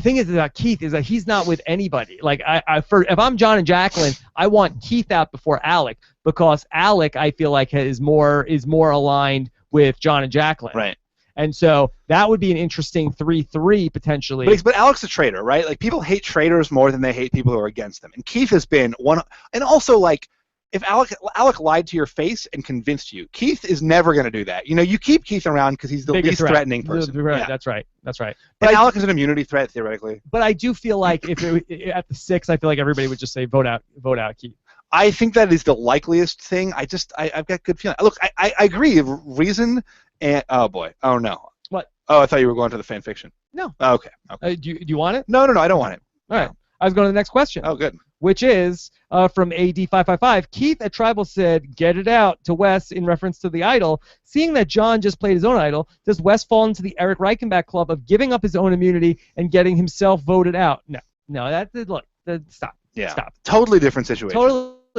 thing is about Keith is that he's not with anybody. Like if I'm John and Jacqueline, I want Keith out before Alec, because Alec, I feel like is more aligned with John and Jacqueline. Right. And so that would be an interesting 3-3 potentially. But Alec's a traitor, right? Like people hate traitors more than they hate people who are against them. And Keith has been one. And also, like, if Alec lied to your face and convinced you, Keith is never going to do that. You keep Keith around because he's the least threatening person. Right. Yeah. That's right. But Alec is an immunity threat theoretically. But I do feel like if at the 6, I feel like everybody would just say vote out Keith. I think that is the likeliest thing. I've got good feeling. Look, I agree. Reason and oh boy, oh no. What? Oh, I thought you were going to the fan fiction. No. Oh, okay. Do you want it? No, I don't want it. All right. I was going to the next question. Oh, good. Which is from AD555. Keith at Tribal said, "Get it out" to Wes in reference to the idol. Seeing that John just played his own idol, does Wes fall into the Eric Reichenbach club of giving up his own immunity and getting himself voted out? No. Stop. Yeah. Stop. Totally different situation.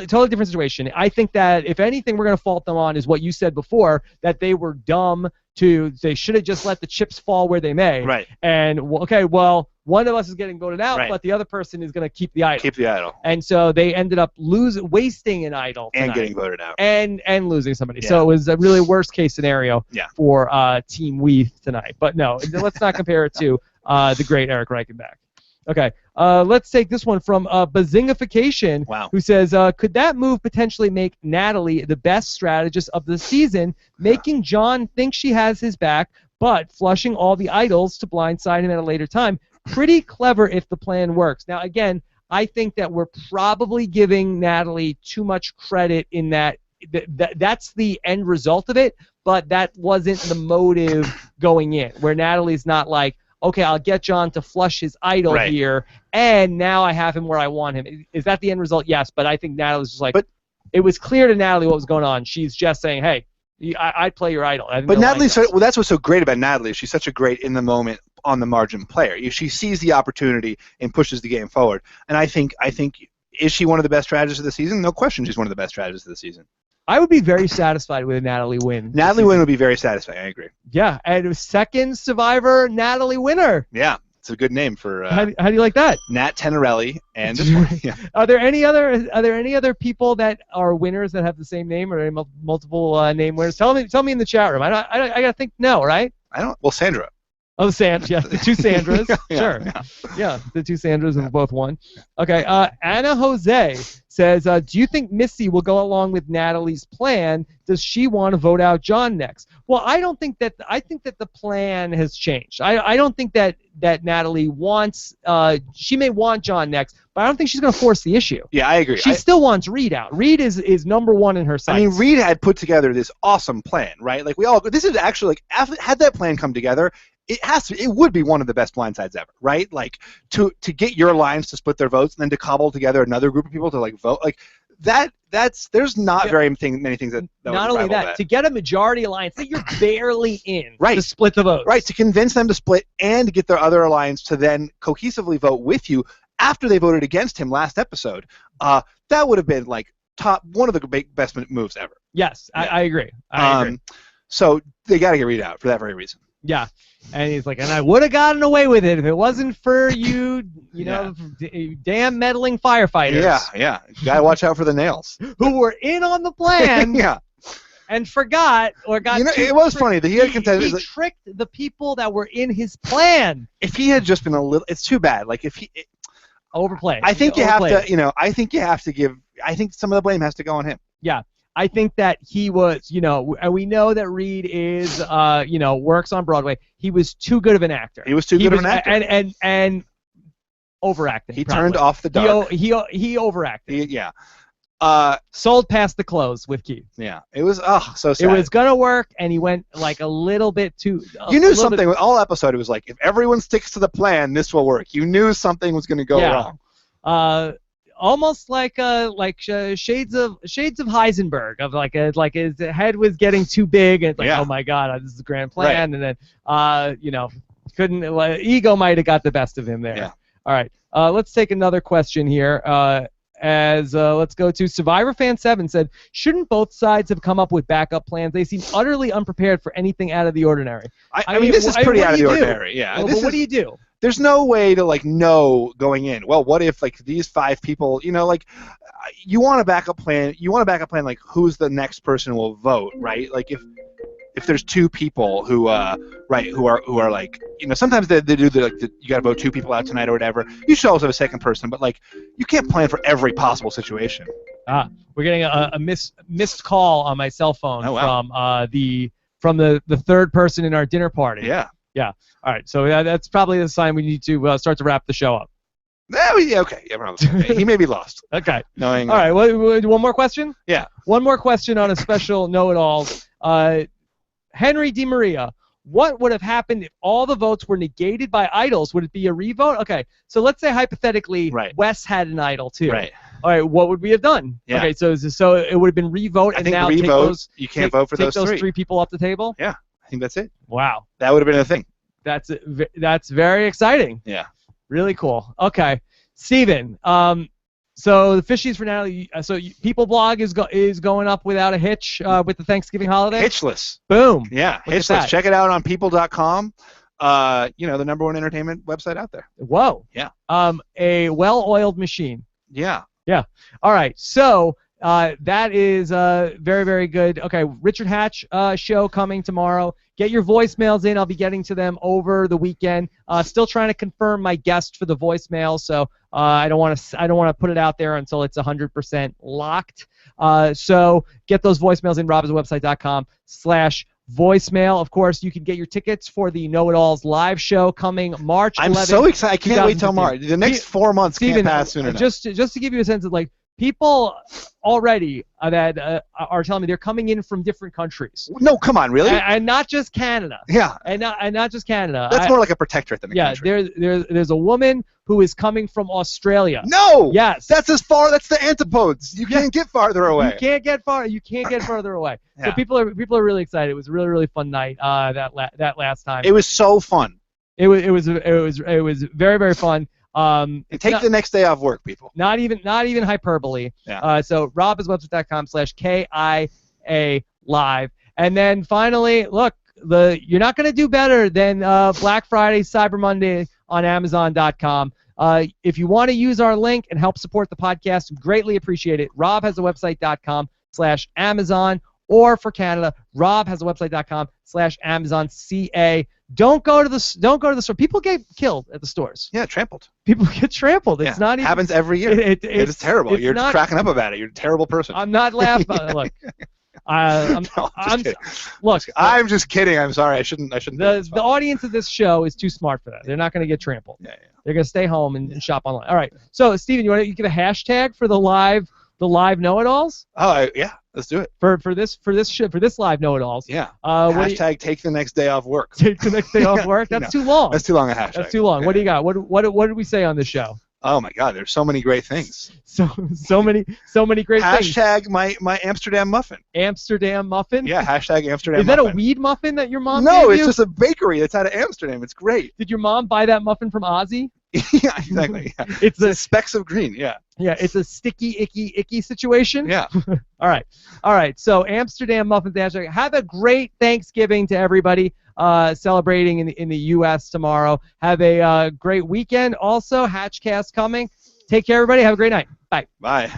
Totally different situation. I think that if anything we're going to fault them on is what you said before, that they were dumb they should have just let the chips fall where they may. Right. And one of us is getting voted out, but the other person is going to keep the idol. And so they ended up wasting an idol tonight, and getting voted out. And losing somebody. Yeah. So it was a really worst case scenario for Team Weath tonight. But no, let's not compare it to the great Eric Reichenbach. Okay, let's take this one from Bazingification, who says, could that move potentially make Natalie the best strategist of the season, making John think she has his back, but flushing all the idols to blindside him at a later time? Pretty clever if the plan works. Now, again, I think that we're probably giving Natalie too much credit in that's the end result of it, but that wasn't the motive going in, where Natalie's not like, okay, I'll get John to flush his idol here, and now I have him where I want him. Is that the end result? Yes, but I think Natalie's just like, it was clear to Natalie what was going on. She's just saying, hey, I'd play your idol. But Natalie's that's what's so great about Natalie. She's such a great in-the-moment, on-the-margin player. She sees the opportunity and pushes the game forward. And I think, is she one of the best strategists of the season? No question she's one of the best strategists of the season. I would be very satisfied with a Natalie win. Natalie win would be very satisfying. I agree. Yeah, and second Survivor Natalie winner. Yeah. It's a good name for. How do you like that? Nat Tenorelli and this one. Yeah. Are there any other people that are winners that have the same name, or multiple name winners? Tell me in the chat room. I gotta think. No, right? I don't. Well, Sandra. Oh, yeah, the two Sandras. Sure. Yeah, the two Sandras have both won. Okay. Anna Jose says, do you think Missy will go along with Natalie's plan? Does she want to vote out John next? Well, I don't think that. I think that the plan has changed. I don't think that Natalie wants. She may want John next, but I don't think she's going to force the issue. Yeah, I agree. She still wants Reed out. Reed is number one in her sights. I mean, Reed had put together this awesome plan, right? Like this is actually like had that plan come together. It would be one of the best blindsides ever, right? Like to get your alliance to split their votes and then to cobble together another group of people to like vote like that. There's not very many things that not only that, to get a majority alliance that you're barely in, right, to split the votes, right, to convince them to split and to get their other alliance to then cohesively vote with you after they voted against him last episode. That would have been like one of the best moves ever. Yes, yeah. I agree. I agree. So they got to get Reed out for that very reason. Yeah, and he's like, and I would have gotten away with it if it wasn't for you know, damn meddling firefighters. Yeah. You gotta watch out for the nails. Who were in on the plan. Yeah. And forgot or got. It was funny that he had contended. He tricked the people that were in his plan. If he had just been a little, it's too bad. Like if he overplayed. I think you have to. I think you have to give. I think some of the blame has to go on him. Yeah. I think that he was, and we know that Reed is, works on Broadway. He was too good of an actor. He was too good of an actor. And overacting. He turned off the dark. He overacted. Yeah. Sold past the close with Keith. Yeah. It was so sad. It was gonna work, and he went like a little bit too. You knew something with all episode. It was like if everyone sticks to the plan, this will work. You knew something was gonna go wrong. Almost like shades of Heisenberg, of like his head was getting too big, and it's like, oh my God, this is a grand plan, and then couldn't ego might have got the best of him there. Yeah. All right, let's take another question here. Let's go to Survivor Fan 7 said, shouldn't both sides have come up with backup plans? They seem utterly unprepared for anything out of the ordinary. I mean, this is pretty out of the ordinary. Yeah. Well, but what do you do? There's no way to know going in. Well, what if these 5 people, you want a backup plan. You want a backup plan like who's the next person will vote, right? Like if there's 2 people who are like, sometimes they do you got to vote 2 people out tonight or whatever. You should also have a second person, but you can't plan for every possible situation. We're getting a missed call on my cell phone from the third person in our dinner party. Yeah. Yeah. All right. So that's probably the sign we need to start to wrap the show up. Okay. Yeah, he may be lost. Okay. Knowing. All right. One more question? Yeah. One more question on a special know-it-alls. Henry DiMaria, what would have happened if all the votes were negated by idols? Would it be a revote? Okay. So let's say hypothetically Wes had an idol too. Right. All right. What would we have done? Yeah. Okay. So it would have been revote. I think revote. You can't vote for those 3. Take those 3 people off the table. Yeah. I think that's it. Wow. That would have been a thing. That's very exciting. Yeah. Really cool. Okay, Steven. So the Fishies for Natalie. So People Blog is going up without a hitch with the Thanksgiving holiday. Hitchless. Boom. Yeah. Hitchless. Check it out on people.com. The #1 entertainment website out there. Whoa. Yeah. A well-oiled machine. Yeah. Yeah. All right. So. That is very, very good. Okay, Richard Hatch show coming tomorrow. Get your voicemails in. I'll be getting to them over the weekend. Still trying to confirm my guest for the voicemail, so I don't want to put it out there until it's 100% locked. So get those voicemails in robiswebsite.com/voicemail. Of course, you can get your tickets for the Know It Alls live show coming March 11th. I'm so excited. I can't wait till March. The next 4 months can't pass soon enough. Just to give you a sense of people already that are telling me they're coming in from different countries. No, come on, really? And not just Canada. Yeah. And not just Canada. That's more like a protectorate than a country. Yeah, there's a woman who is coming from Australia. No. Yes. That's that's the antipodes. You can't get farther away. You can't get further away. Yeah. So people are really excited. It was a really, really fun night that last time. It was so fun. It was very, very fun. Take the next day off work, people. Not even hyperbole. Yeah. So robiswebsite.com/KIA live. And then finally, look, you're not going to do better than Black Friday, Cyber Monday on Amazon.com. If you want to use our link and help support the podcast, greatly appreciate it. robhasawebsite.com/Amazon, or for Canada, robhasawebsite.com/AmazonCA. Don't go to the store. People get killed at the stores. Yeah, trampled. People get trampled. It's not even, happens every year. It's terrible. You're just cracking up about it. You're a terrible person. I'm not laughing. Look. I'm just kidding. I'm sorry. I shouldn't. The audience of this show is too smart for that. They're not going to get trampled. Yeah. They're going to stay home and shop online. All right. So, Steven, you get a hashtag for the live know-it-alls? Oh, yeah. Let's do it. For this live know-it-alls. Yeah. Hashtag take the next day off work. Take the next day off work? That's too long. That's too long a hashtag. That's too long. Yeah. What do you got? What did we say on this show? Oh my God, there's so many great things. So many great things. Hashtag my Amsterdam muffin. Amsterdam muffin? Yeah, hashtag Amsterdam muffin. Is that muffin. a weed muffin that your mom No, gave you? It's just a bakery that's out of Amsterdam. It's great. Did your mom buy that muffin from Ozzy? Yeah, exactly. Yeah. It's the specks of green, yeah. Yeah, it's a sticky, icky situation. Yeah. All right. So Amsterdam muffins. Have a great Thanksgiving to everybody celebrating in the U.S. tomorrow. Have a great weekend. Also, Hatchcast coming. Take care, everybody. Have a great night. Bye. Bye.